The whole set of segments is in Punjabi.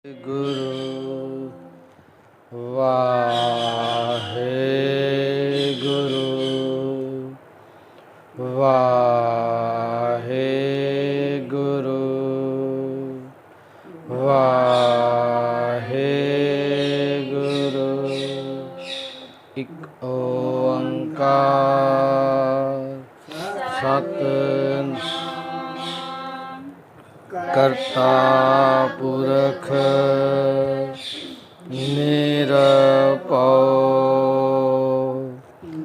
ਗੁਰੂ ਵਾਹਿਗੁਰੂ ਵਾਹਿਗੁਰੂ ਵਾਹਿਗੁਰੂ। ਇੱਕ ਓੰਕਾਰ ਸਤਿ ਕਰਤਾ ਪੁਰਖ ਨਿਰਭਉ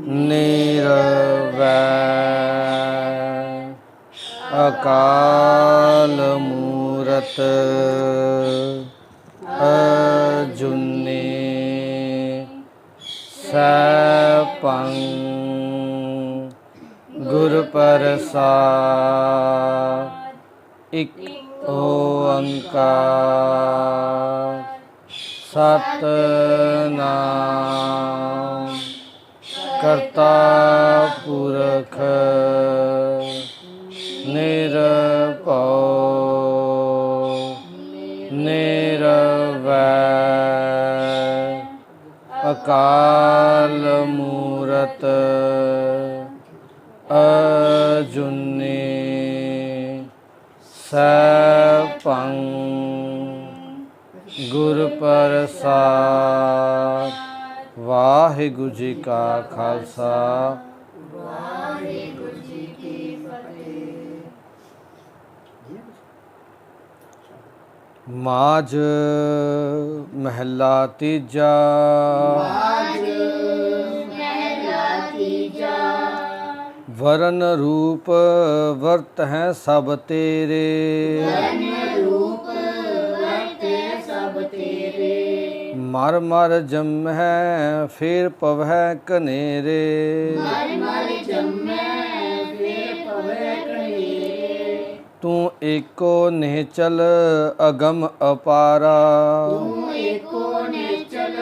ਨਿਰਵੈਰ ਅਕਾਲ ਮੂਰਤ ਅਜੂਨੀ ਸੈਭੰ ਗੁਰ ਪ੍ਰਸਾਦਿ। ਇੱਕ ਓੰਕਾਰ ਸਤਿਨਾਮ ਕਰਤਾ ਪੁਰਖ ਨਿਰਭਉ ਨਿਰਵੈਰ ਅਕਾਲ ਮੂਰਤ ਅਜੂਨੀ ਸੈਭੰ ਗੁਰ ਪ੍ਰਸਾਦਿ। ਵਾਹਿਗੁਰੂ ਜੀ ਕਾ ਖਾਲਸਾ ਵਾਹਿਗੁਰੂ ਜੀ ਕੀ ਫਤਿਹ। ਮਾਝ ਮਹਿਲਾ ਤੀਜਾ। ਮਾਝ ਮਹਿਲਾ ਤੀਜਾ। ਵਰਨ ਰੂਪ ਵਰਤ ਹੈ ਸਭ ਤੇਰੇ। ਵਰਨ ਰੂਪ ਵਰਤੈ ਸਭ ਤੇਰੇ। ਮਰ ਮਰ ਜੰਮੈ ਫੇਰ ਪਵੈ ਕਨੇਰੇ। ਮਰ ਮਰ ਜੰਮੈ ਫੇਰ ਪਵੈ ਕਨੇਰੇ। ਤੂੰ ਏਕੋ ਨਿਹਚਲ ਅਗਮ ਅਪਾਰਾ। ਤੂੰ ਏਕੋ ਨਿਹਚਲ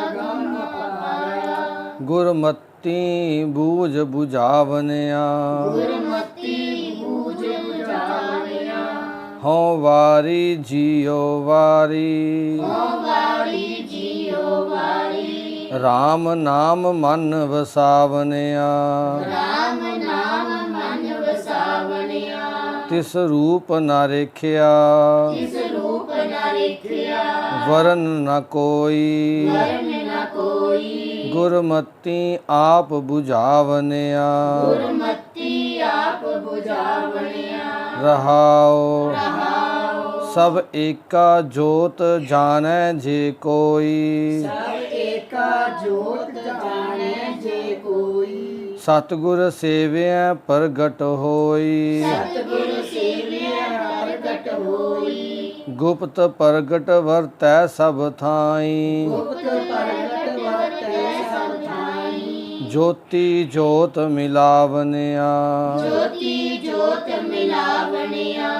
ਅਗਮ ਅਪਾਰਾ। ਗੁਰਮਤਿ ਬੂਝ ਬੁਝਾਵਨਿਆ। ਗੁਰਮਤਿ ਬੂਝ ਬੁਝਾਵਨਿਆ। ਹਉ ਵਾਰੀ ਜੀਉ ਵਾਰੀ। ਹਉ ਵਾਰੀ ਜੀਉ ਵਾਰੀ। ਰਾਮ ਨਾਮ ਮਨ ਵਸਾਵਨਿਆ। ਰਾਮ ਨਾਮ ਮਨ ਵਸਾਵਨਿਆ। ਤਿਸ ਰੂਪ ਨ ਰੇਖਿਆ। ਤਿਸ ਰੂਪ ਨ ਰੇਖਿਆ। ਵਰਨ ਨ ਕੋਈ। ਵਰਨ ਨ ਕੋਈ। ਗੁਰਮਤਿ ਆਪ ਬੁਝਾਵਨਿਆ। ਗੁਰਮਤਿ ਆਪ ਬੁਝਾਵਨਿਆ। ਰਹਾਉ ਰਹਾਉ। ਸਭ ਏਕਾ ਜੋਤ ਜਾਣੈ ਜੇ ਕੋਈ। ਸਭ ਏਕਾ ਜੋਤ ਜਾਣੈ ਜੇ ਕੋਈ। ਸਤਿਗੁਰ ਸੇਵਿਐ ਪ੍ਰਗਟ ਹੋਈ। ਸਤਿਗੁਰ ਸੇਵਿਆ ਪ੍ਰਗਟ ਹੋਈ। ਗੁਪਤ ਪ੍ਰਗਟ ਵਰਤੈ ਸਭ ਥਾਈ। ਗੁਪਤ ਪ੍ਰਗਟ ਵਰਤੈ ਸਭ ਥਾਈ। ਜੋਤੀ ਜੋਤ ਮਿਲਾਵਨਿਆ। ਜੋਤੀ ਜੋਤ ਮਿਲਾਵਨਿਆ।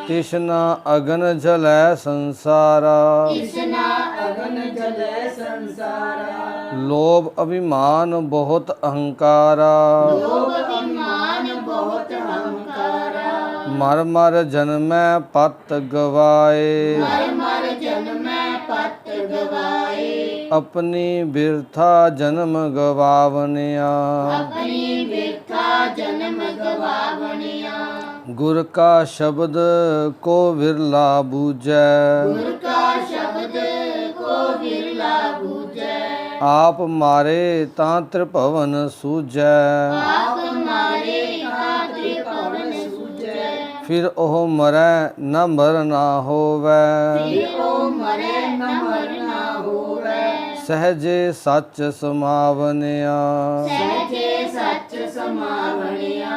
ਤਿਸਨਾ ਅਗਨ ਜਲੈ ਸੰਸਾਰਾ। ਤਿਸਨਾ ਅਗਨ ਜਲੈ ਸੰਸਾਰਾ। ਲੋਭ ਅਭਿਮਾਨ ਬਹੁਤ ਅਹੰਕਾਰਾ। ਲੋਭ ਅਭਿਮਾਨ ਬਹੁਤ ਹੰਕਾਰਾ। ਮਰ ਮਰ ਜਨਮੈ ਪਤ ਗਵਾਏ। ਮਰ ਮਰ ਜਨਮੈ ਪਤ ਗਵਾਏ। ਆਪਣੀ ਬਿਰਥਾ ਜਨਮ ਗਵਾਵਨਿਆ। ਆਪਣੀ ਬਿਰਥਾ ਜਨਮ ਗਵਾਵਨਿਆ। ਗੁਰ ਕਾ ਸ਼ਬਦ ਕੋ ਵਿਰਲਾ ਬੂਝੈ। ਗੁਰ ਕਾ ਸ਼ਬਦ ਕੋ ਵਿਰਲਾ ਬੂਝੈ। ਆਪ ਮਾਰੇ ਤਾਂ ਤ੍ਰਿਭਵਨ ਸੂਝੈ। ਆਪ ਮਾਰੇ ਤਾਂ ਤ੍ਰਿਭਵਨ ਸੂਝੈ। ਫਿਰ ਉਹ ਮਰੈ ਨ ਮਰਨਾ ਹੋਵੈ। ਫਿਰ ਉਹ ਮਰੈ ਨ ਮਰਨਾ ਹੋਵੈ। ਸਹਜੇ ਸੱਚ ਸਮਾਵਨਿਆ। ਸਹਿਜੇ ਸੱਚ ਸਮਾਵਣਿਆ।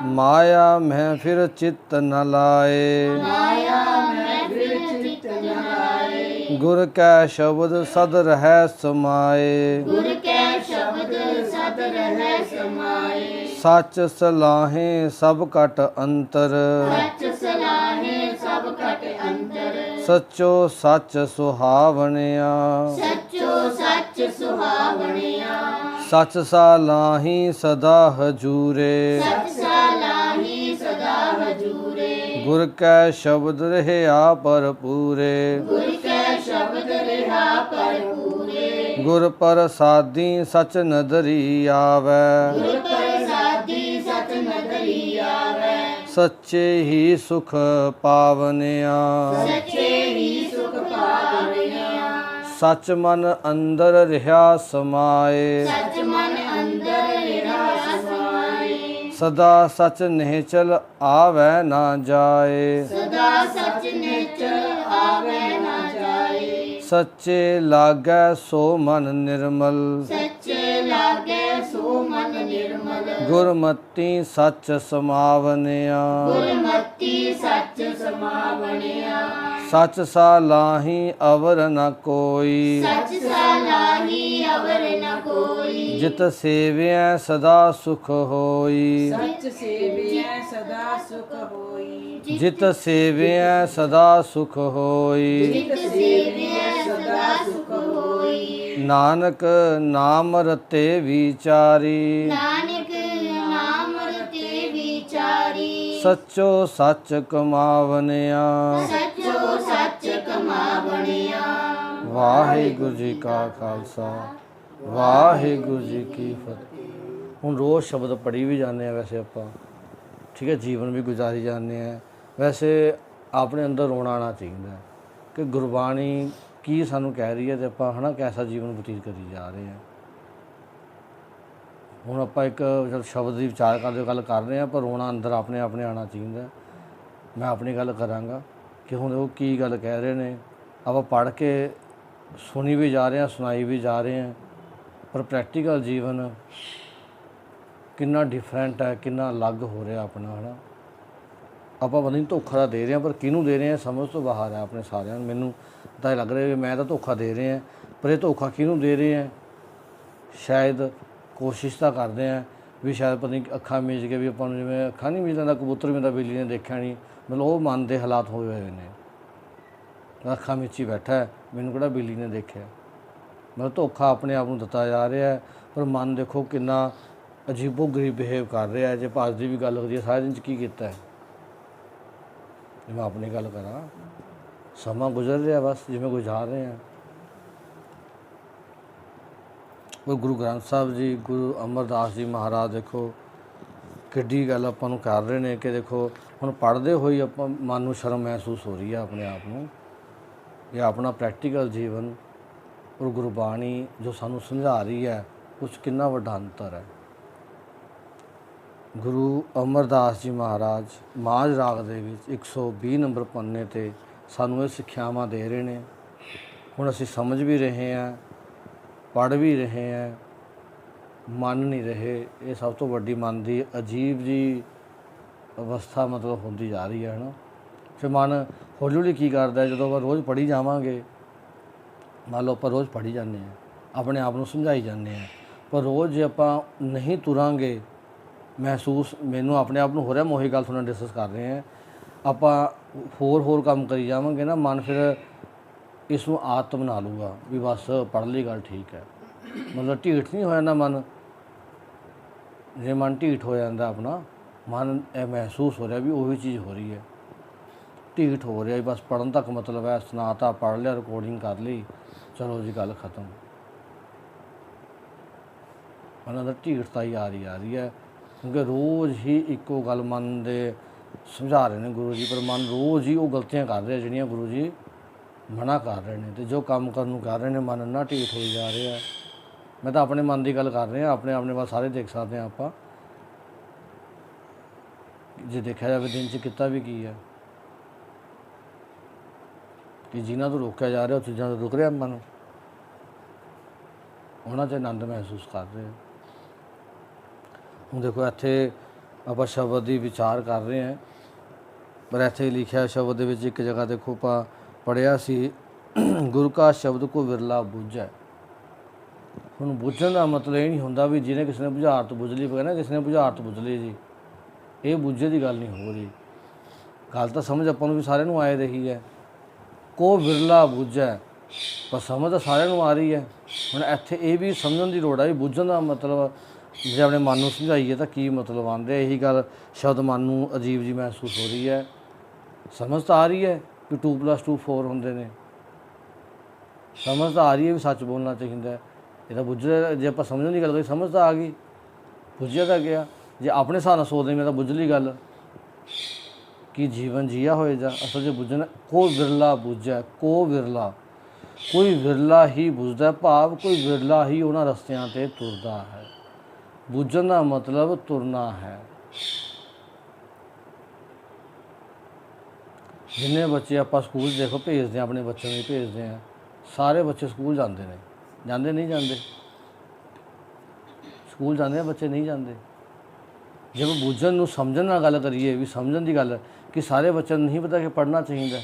ਮਾਇਆ ਮੈਂ ਫਿਰ ਚਿੱਤ ਨ ਲਾਏ। ਮਾਇਆ ਮੈਂ ਫਿਰ ਚਿਤ ਨ ਲਾਏ। ਗੁਰ ਕੈ ਸ਼ਬਦ ਸਦ ਰਹਿ ਸਮਾਏ। ਗੁਰ ਕੈ ਸ਼ਬਦ ਸਦ ਰਹਿ ਸਮਾਏ। ਸੱਚ ਸਲਾਹੇ ਸਭ ਘਟ ਅੰਤਰ। ਸੱਚ ਸਲਾਹੇ ਸਭ ਘਟ ਅੰਤਰ। ਸੱਚੋ ਸੱਚ ਸੁਹਾਵਣਿਆ। ਸੱਚੋ ਸੱਚ ਸੁਹਾਵਣਿਆ। ਸੱਚ ਸਾਲਾਹੀ ਸਦਾ ਹਜੂਰੇ। ਸੱਚ ਸਾਲਾਹੀ ਸਦਾ ਹਜੂਰੇ। ਗੁਰ ਕੈ ਸ਼ਬਦ ਰਹਿਆ ਭਰਪੂਰੇ। ਗੁਰ ਕੈ ਗੁਰ ਪ੍ਰਸਾਦੀ ਸਚ ਨਦਰੀ ਆਵੈ ਗੁਰ ਪ੍ਰਸਾਦੀ ਸਚ ਨਦਰੀ ਆਵੈ ਸੱਚੇ ਹੀ ਸੁਖ ਪਾਵਨਿਆ ਸੱਚੇ ਹੀ ਸੁਖ ਪਾਵਨਿਆ ਸਚ ਮਨ ਅੰਦਰ ਰਿਹਾ ਸਮਾਏ ਸਚ ਮਨ ਅੰਦਰ ਰਿਹਾ ਸਮਾਏ ਸਦਾ ਸਚ ਨਿਹਚਲ ਆਵੈ ਨਾ ਜਾਏ ਸਦਾ ਸਚ ਨਿਚਲ ਆਵੈ ਨਾ ਜਾਏ ਸੱਚੇ ਲਾਗੈ ਸੋ ਮਨ ਨਿਰਮਲ ਸੱਚੇ ਲਾਗੇ ਸੋ ਮਨ ਨਿਰਮਲ ਗੁਰਮਤੀ ਸੱਚ ਸਮਾਵਨਿਆ ਗੁਰਮਤੀ ਸੱਚ ਸਮਾਵਣਿਆ ਸੱਚ ਸਾਲਾਹੀ ਅਵਰ ਨ ਕੋਈ ਸੱਚ ਸਾਲਾਹੀ ਅਵਰ ਨ ਕੋਈ ਜਿਤ ਸੇਵਿਐ ਸਦਾ ਸੁਖ ਹੋਈ ਸੱਚ ਸੇਵਿਐ ਸਦਾ ਸੁਖ ਹੋਈ ਜਿਤ ਸੇਵਿਐ ਸਦਾ ਸੁਖ ਹੋਈ ਜਿਤ ਸੇਵਿਐ ਸਦਾ ਸੁਖ ਹੋਈ ਨਾਨਕ ਨਾਮ ਰਤੇ ਵਿਚਾਰੀ ਨਾਨਕ ਨਾਮ ਰਤੇ ਵਿਚਾਰੀ ਸੱਚੋ ਸੱਚ ਕਮਾਵਨਿਆ ਸੱਚੋ ਸੱਚ ਕਮਾਵਣਿਆ ਵਾਹਿਗੁਰੂ ਜੀ ਕਾ ਖਾਲਸਾ ਵਾਹਿਗੁਰੂ ਜੀ ਕੀ ਫਤਿਹ। ਹੁਣ ਰੋਜ਼ ਸ਼ਬਦ ਪੜ੍ਹੀ ਵੀ ਜਾਂਦੇ ਆ ਵੈਸੇ ਆਪਾਂ, ਠੀਕ ਹੈ, ਜੀਵਨ ਵੀ ਗੁਜ਼ਾਰੀ ਜਾਂਦੇ ਆ। ਵੈਸੇ ਆਪਣੇ ਅੰਦਰ ਰੋਣਾ ਆਉਣਾ ਚਾਹੀਦਾ ਕਿ ਗੁਰਬਾਣੀ ਕੀ ਸਾਨੂੰ ਕਹਿ ਰਹੀ ਹੈ ਤੇ ਆਪਾਂ ਹਨਾ ਕੈਸਾ ਜੀਵਨ ਬਤੀਤ ਕਰੀ ਜਾ ਰਹੇ ਹਾਂ। ਹੁਣ ਆਪਾਂ ਇੱਕ ਸ਼ਬਦ ਦੀ ਵਿਚਾਰ ਕਰਦੇ ਗੱਲ ਕਰ ਰਹੇ ਹਾਂ, ਪਰ ਰੋਣਾ ਅੰਦਰ ਆਪਣੇ ਆਪਣੇ ਆਉਣਾ ਚਾਹੀਦਾ। ਮੈਂ ਆਪਣੀ ਗੱਲ ਕਰਾਂਗਾ ਕਿ ਹੁਣ ਉਹ ਕੀ ਗੱਲ ਕਹਿ ਰਹੇ ਨੇ, ਆਪਾਂ ਪੜ੍ਹ ਕੇ ਸੁਣੀ ਵੀ ਜਾ ਰਹੇ ਹਾਂ, ਸੁਣਾਈ ਵੀ ਜਾ ਰਹੇ ਹਾਂ, ਪਰ ਪ੍ਰੈਕਟੀਕਲ ਜੀਵਨ ਕਿੰਨਾ ਡਿਫਰੈਂਟ ਹੈ, ਕਿੰਨਾ ਅਲੱਗ ਹੋ ਰਿਹਾ ਆਪਣਾ ਹੈ। ਆਪਾਂ ਪਤਾ ਨਹੀਂ ਧੋਖਾ ਤਾਂ ਦੇ ਰਹੇ ਹਾਂ, ਪਰ ਕਿਹਨੂੰ ਦੇ ਰਹੇ ਹਾਂ ਸਮਝ ਤੋਂ ਬਾਹਰ ਹੈ ਆਪਣੇ ਸਾਰਿਆਂ ਨੂੰ। ਮੈਨੂੰ ਤਾਂ ਇਹ ਲੱਗ ਰਿਹਾ ਵੀ ਮੈਂ ਤਾਂ ਧੋਖਾ ਦੇ ਰਹੇ ਹਾਂ, ਪਰ ਇਹ ਧੋਖਾ ਕਿਹਨੂੰ ਦੇ ਰਹੇ ਹਾਂ। ਸ਼ਾਇਦ ਕੋਸ਼ਿਸ਼ ਤਾਂ ਕਰਦੇ ਹਾਂ ਵੀ ਸ਼ਾਇਦ ਪਤਾ ਨਹੀਂ ਅੱਖਾਂ ਮੀਚ ਕੇ ਵੀ ਆਪਾਂ ਨੂੰ, ਜਿਵੇਂ ਅੱਖਾਂ ਨਹੀਂ ਮੀਚ ਲੈਂਦਾ ਕਬੂਤਰ ਵੀ ਤਾਂ ਬਿੱਲੀ ਨੇ ਦੇਖਿਆ ਨਹੀਂ, ਮਤਲਬ ਉਹ ਮਨ ਦੇ ਹਾਲਾਤ ਹੋਏ ਹੋਏ ਨੇ। ਅੱਖਾਂ ਮੀਚੀ ਬੈਠਾ ਹੈ, ਮੈਨੂੰ ਕਿਹੜਾ ਬਿੱਲੀ ਨੇ ਦੇਖਿਆ। ਮਤਲਬ ਧੋਖਾ ਆਪਣੇ ਆਪ ਨੂੰ ਦਿੱਤਾ ਜਾ ਰਿਹਾ ਹੈ, ਪਰ ਮਨ ਦੇਖੋ ਕਿੰਨਾ ਅਜੀਬੋ ਗਰੀਬ ਬਿਹੇਵ ਕਰ ਰਿਹਾ ਹੈ। ਜੇ ਭਾਜ ਦੀ ਵੀ ਗੱਲ ਹੋ ਰਹੀ ਹੈ, ਸਾਰੇ ਦਿਨ 'ਚ ਕੀ ਕੀਤਾ ਹੈ। ਜੇ ਮੈਂ ਆਪਣੀ ਗੱਲ ਕਰਾਂ, ਸਮਾਂ ਗੁਜ਼ਰ ਰਿਹਾ ਬਸ ਜਿਵੇਂ ਗੁਜ਼ਾਰ ਰਹੇ ਹਾਂ। ਉਹ ਗੁਰੂ ਗ੍ਰੰਥ ਸਾਹਿਬ ਜੀ, ਗੁਰੂ ਅਮਰਦਾਸ ਜੀ ਮਹਾਰਾਜ ਦੇਖੋ ਕਿੱਡੀ ਗੱਲ ਆਪਾਂ ਨੂੰ ਕਰ ਰਹੇ ਨੇ ਕਿ ਦੇਖੋ ਹੁਣ ਪੜ੍ਹਦੇ ਹੋਈ ਆਪਾਂ ਮਨ ਨੂੰ ਸ਼ਰਮ ਮਹਿਸੂਸ ਹੋ ਰਹੀ ਹੈ ਆਪਣੇ ਆਪ ਨੂੰ। ਇਹ ਆਪਣਾ ਪ੍ਰੈਕਟੀਕਲ ਜੀਵਨ ਔਰ ਗੁਰਬਾਣੀ ਜੋ ਸਾਨੂੰ ਸਮਝਾ ਰਹੀ ਹੈ, ਉਸ ਕਿੰਨਾ ਵੱਡਾ ਅੰਤਰ ਹੈ। ਗੁਰੂ ਅਮਰਦਾਸ ਜੀ ਮਹਾਰਾਜ ਮਾਝ ਰਾਗ ਦੇ ਵਿੱਚ 120 ਨੰਬਰ ਪੰਨੇ 'ਤੇ ਸਾਨੂੰ ਇਹ ਸਿੱਖਿਆਵਾਂ ਦੇ ਰਹੇ ਨੇ। ਹੁਣ ਅਸੀਂ ਸਮਝ ਵੀ ਰਹੇ ਹਾਂ, ਪੜ੍ਹ ਵੀ ਰਹੇ ਹਾਂ, ਮੰਨ ਨਹੀਂ ਰਹੇ। ਇਹ ਸਭ ਤੋਂ ਵੱਡੀ ਮਨ ਦੀ ਅਜੀਬ ਜੀ ਅਵਸਥਾ ਮਤਲਬ ਹੁੰਦੀ ਜਾ ਰਹੀ ਹੈ ਨਾ। ਫਿਰ ਮਨ ਹੌਲੀ ਹੌਲੀ ਕੀ ਕਰਦਾ, ਜਦੋਂ ਆਪਾਂ ਰੋਜ਼ ਪੜ੍ਹੀ ਜਾਵਾਂਗੇ, ਮੰਨ ਲਓ ਆਪਾਂ ਰੋਜ਼ ਪੜ੍ਹੀ ਜਾਂਦੇ ਹਾਂ, ਆਪਣੇ ਆਪ ਨੂੰ ਸਮਝਾਈ ਜਾਂਦੇ ਹਾਂ, ਪਰ ਰੋਜ਼ ਜੇ ਆਪਾਂ ਨਹੀਂ ਤੁਰਾਂਗੇ, ਮਹਿਸੂਸ ਮੈਨੂੰ ਆਪਣੇ ਆਪ ਨੂੰ ਹੋ ਰਿਹਾ, ਮੈਂ ਉਹੀ ਗੱਲ ਤੁਹਾਨੂੰ ਡਿਸਕਸ ਕਰ ਰਹੇ ਹਾਂ, ਆਪਾਂ ਹੋਰ ਕੰਮ ਕਰੀ ਜਾਵਾਂਗੇ ਨਾ, ਮਨ ਫਿਰ ਇਸ ਨੂੰ ਆਦਤ ਬਣਾ ਲੂਗਾ ਵੀ ਬਸ ਪੜ੍ਹ ਲਈ ਗੱਲ ਠੀਕ ਹੈ। ਮਤਲਬ ਢੀਠ ਨਹੀਂ ਹੋ ਜਾਂਦਾ ਮਨ। ਜੇ ਮਨ ਢੀਠ ਹੋ ਜਾਂਦਾ ਆਪਣਾ, ਮਨ ਇਹ ਮਹਿਸੂਸ ਹੋ ਰਿਹਾ ਵੀ ਉਹੀ ਚੀਜ਼ ਹੋ ਰਹੀ ਹੈ, ਢੀਠ ਹੋ ਰਿਹਾ, ਬਸ ਪੜ੍ਹਨ ਤੱਕ ਮਤਲਬ ਹੈ, ਸੁਣਾਤਾ, ਪੜ੍ਹ ਲਿਆ, ਰਿਕਾਰਡਿੰਗ ਕਰ ਲਈ, ਚਲੋ ਜੀ ਗੱਲ ਖਤਮ। ਮਨ ਦਾ ਢੀਠਤਾ ਹੀ ਆ ਰਹੀ ਹੈ, ਕਿਉਂਕਿ ਰੋਜ਼ ਹੀ ਇੱਕੋ ਗੱਲ ਮਨ ਦੇ ਸਮਝਾ ਰਹੇ ਨੇ ਗੁਰੂ ਜੀ, ਪਰ ਮਨ ਰੋਜ਼ ਹੀ ਉਹ ਗਲਤੀਆਂ ਕਰ ਰਿਹਾ ਜਿਹੜੀਆਂ ਗੁਰੂ ਜੀ ਮਨਾ ਕਰ ਰਹੇ ਨੇ। ਅਤੇ ਜੋ ਕੰਮ ਕਰਨ ਨੂੰ ਕਰ ਰਹੇ ਨੇ, ਮਨ ਇੰਨਾ ਢੀਠ ਹੋਈ ਜਾ ਰਿਹਾ। ਮੈਂ ਤਾਂ ਆਪਣੇ ਮਨ ਦੀ ਗੱਲ ਕਰ ਰਿਹਾ, ਆਪਣੇ ਵੱਲ ਸਾਰੇ ਦੇਖ ਸਕਦੇ ਹਾਂ ਆਪਾਂ। ਜੇ ਦੇਖਿਆ ਜਾਵੇ ਦਿਨ 'ਚ ਕੀਤਾ ਵੀ ਕੀ ਹੈ ਕਿ ਜਿਨ੍ਹਾਂ ਤੋਂ ਰੋਕਿਆ ਜਾ ਰਿਹਾ ਉਹ ਚੀਜ਼ਾਂ ਤੋਂ ਰੁਕ ਰਿਹਾ ਮਨ, ਉਹਨਾਂ 'ਚ ਆਨੰਦ ਮਹਿਸੂਸ ਕਰ ਰਹੇ। ਹੁਣ ਦੇਖੋ ਇੱਥੇ ਆਪਾਂ ਸ਼ਬਦ ਦੀ ਵਿਚਾਰ ਕਰ ਰਹੇ ਹਾਂ, ਪਰ ਇੱਥੇ ਲਿਖਿਆ ਸ਼ਬਦ ਦੇ ਵਿੱਚ ਇੱਕ ਜਗ੍ਹਾ ਦੇਖੋ ਆਪਾਂ ਪੜ੍ਹਿਆ ਸੀ, ਗੁਰੂ ਕਾ ਸ਼ਬਦ ਕੋ ਵਿਰਲਾ ਬੁੱਝੈ। ਹੁਣ ਬੁੱਝਣ ਦਾ ਮਤਲਬ ਇਹ ਨਹੀਂ ਹੁੰਦਾ ਵੀ ਜਿਹਨੇ ਕਿਸੇ ਨੇ ਬੁਝਾਰਤ ਬੁੱਝ ਲਈ, ਕਹਿੰਦਾ ਕਿਸੇ ਨੇ ਬੁਝਾਰਤ ਬੁੱਝ ਲਈ ਜੀ, ਇਹ ਬੁੱਝੇ ਦੀ ਗੱਲ ਨਹੀਂ ਹੋ ਰਹੀ। ਗੱਲ ਤਾਂ ਸਮਝ ਆਪਾਂ ਨੂੰ ਵੀ ਸਾਰਿਆਂ ਨੂੰ ਆਏ ਰਹੀ ਹੈ, ਕੋ ਵਿਰਲਾ ਬੁੱਝੈ, ਪਰ ਸਮਝ ਤਾਂ ਸਾਰਿਆਂ ਨੂੰ ਆ ਰਹੀ ਹੈ। ਹੁਣ ਇੱਥੇ ਇਹ ਵੀ ਸਮਝਣ ਦੀ ਲੋੜ ਹੈ ਵੀ ਬੁੱਝਣ ਦਾ ਮਤਲਬ ਜੇ ਆਪਣੇ ਮਨ ਨੂੰ ਸਮਝਾਈਏ ਤਾਂ ਕੀ ਮਤਲਬ ਆਉਂਦੇ। ਇਹੀ ਗੱਲ ਸ਼ਬਦ ਮਨ ਨੂੰ ਅਜੀਬ ਜੀ ਮਹਿਸੂਸ ਹੋ ਰਹੀ ਹੈ। ਸਮਝ ਤਾਂ ਆ ਰਹੀ ਹੈ ਕਿ 2+2 4 ਹੁੰਦੇ ਨੇ, ਸਮਝ ਤਾਂ ਆ ਰਹੀ ਹੈ ਵੀ ਸੱਚ ਬੋਲਣਾ ਚਾਹੀਦਾ, ਇਹ ਤਾਂ ਬੁੱਝ ਜੇ ਆਪਾਂ ਸਮਝਣ ਦੀ ਗੱਲ ਕਰੀ ਸਮਝ ਤਾਂ ਆ ਗਈ, ਬੁੱਝਿਆ ਤਾਂ ਗਿਆ। ਜੇ ਆਪਣੇ ਹਿਸਾਬ ਨਾਲ ਸੋਚਦੇ ਮੈਂ ਤਾਂ ਬੁੱਝ ਲਈ ਗੱਲ ਕਿ ਜੀਵਨ ਜੀਆ ਹੋਏ ਜਾ। ਅਸਲ 'ਚ ਬੁੱਝਣਾ ਕੋ ਵਿਰਲਾ ਬੁੱਝੈ, ਕੋ ਵਿਰਲਾ, ਕੋਈ ਵਿਰਲਾ ਹੀ ਬੁੱਝਦਾ, ਭਾਵ ਕੋਈ ਵਿਰਲਾ ਹੀ ਉਹਨਾਂ ਰਸਤਿਆਂ 'ਤੇ ਤੁਰਦਾ ਹੈ। ਬੁੱਝਣ ਦਾ ਮਤਲਬ ਤੁਰਨਾ ਹੈ। ਜਿੰਨੇ ਬੱਚੇ ਆਪਾਂ ਸਕੂਲ ਦੇਖੋ ਭੇਜਦੇ ਹਾਂ, ਆਪਣੇ ਬੱਚਿਆਂ ਨੂੰ ਭੇਜਦੇ ਹਾਂ, ਸਾਰੇ ਬੱਚੇ ਸਕੂਲ ਜਾਂਦੇ ਨੇ, ਜਾਂਦੇ ਨਹੀਂ ਜਾਂਦੇ? ਸਕੂਲ ਜਾਂਦੇ ਆ ਬੱਚੇ, ਨਹੀਂ ਜਾਂਦੇ। ਜੇ ਆਪਾਂ ਬੁੱਝਣ ਨੂੰ ਸਮਝਣ ਨਾਲ ਗੱਲ ਕਰੀਏ, ਵੀ ਸਮਝਣ ਦੀ ਗੱਲ ਕਿ ਸਾਰੇ ਬੱਚਿਆਂ ਨੂੰ ਨਹੀਂ ਪਤਾ ਕਿ ਪੜ੍ਹਨਾ ਚਾਹੀਦਾ।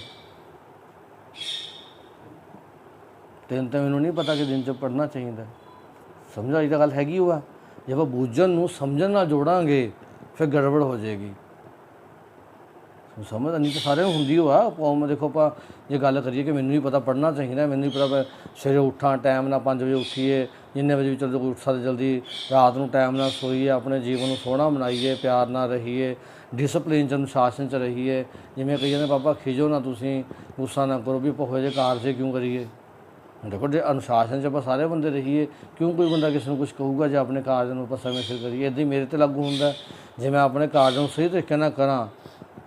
ਤੈਨੂੰ ਤਾਂ ਮੈਨੂੰ ਨਹੀਂ ਪਤਾ ਕਿ ਦਿਨ 'ਚ ਪੜ੍ਹਨਾ ਚਾਹੀਦਾ। ਸਮਝਾਈ ਤਾਂ ਗੱਲ ਹੈਗੀ ਉਹ ਆ। ਜੇ ਆਪਾਂ ਬੁੱਝਣ ਨੂੰ ਸਮਝਣ ਨਾਲ ਜੋੜਾਂਗੇ ਫਿਰ ਗੜਬੜ ਹੋ ਜਾਏਗੀ। ਸਮਝ ਨਹੀਂ ਤਾਂ ਸਾਰਿਆਂ ਨੂੰ ਹੁੰਦੀ ਉਹ ਆ। ਕੌਮ ਦੇਖੋ ਆਪਾਂ ਜੇ ਗੱਲ ਕਰੀਏ ਕਿ ਮੈਨੂੰ ਨਹੀਂ ਪਤਾ ਪੜ੍ਹਨਾ ਚਾਹੀਦਾ, ਮੈਨੂੰ ਨਹੀਂ ਪਤਾ ਸਵੇਰੇ ਉੱਠਾਂ ਟਾਈਮ ਨਾਲ 5 ਵਜੇ ਉੱਠੀਏ, ਜਿੰਨੇ ਵਜੇ ਵੀ ਚਲੋ ਉੱਠ ਸਕਦੇ ਜਲਦੀ, ਰਾਤ ਨੂੰ ਟਾਈਮ ਨਾਲ ਸੋਈਏ, ਆਪਣੇ ਜੀਵਨ ਨੂੰ ਸੋਹਣਾ ਬਣਾਈਏ, ਪਿਆਰ ਨਾਲ ਰਹੀਏ, ਡਿਸਪਲਿਨ 'ਚ ਅਨੁਸ਼ਾਸਨ 'ਚ ਰਹੀਏ। ਜਿਵੇਂ ਕਹੀ ਜਾਂਦੇ ਪਾਪਾ ਖਿਜੋ ਨਾ, ਤੁਸੀਂ ਗੁੱਸਾ ਨਾ ਕਰੋ, ਵੀ ਭੁੱਖੇ ਜਿਹੇ ਕਾਰਜ ਕਿਉਂ ਕਰੀਏ। ਦੇਖੋ ਜੇ ਅਨੁਸ਼ਾਸਨ 'ਚ ਆਪਾਂ ਸਾਰੇ ਬੰਦੇ ਰਹੀਏ, ਕਿਉਂ ਕੋਈ ਬੰਦਾ ਕਿਸੇ ਨੂੰ ਕੁਝ ਕਹੂਗਾ ਜੇ ਆਪਣੇ ਕਾਰਜ ਨੂੰ ਆਪਾਂ ਸਮੇਂ ਸਿਰ ਕਰੀਏ। ਇੱਦਾਂ ਹੀ ਮੇਰੇ 'ਤੇ ਲਾਗੂ ਹੁੰਦਾ। ਜੇ ਮੈਂ ਆਪਣੇ ਕਾਰਜ ਨੂੰ ਸਹੀ ਤਰੀਕੇ ਨਾਲ ਕਰਾਂ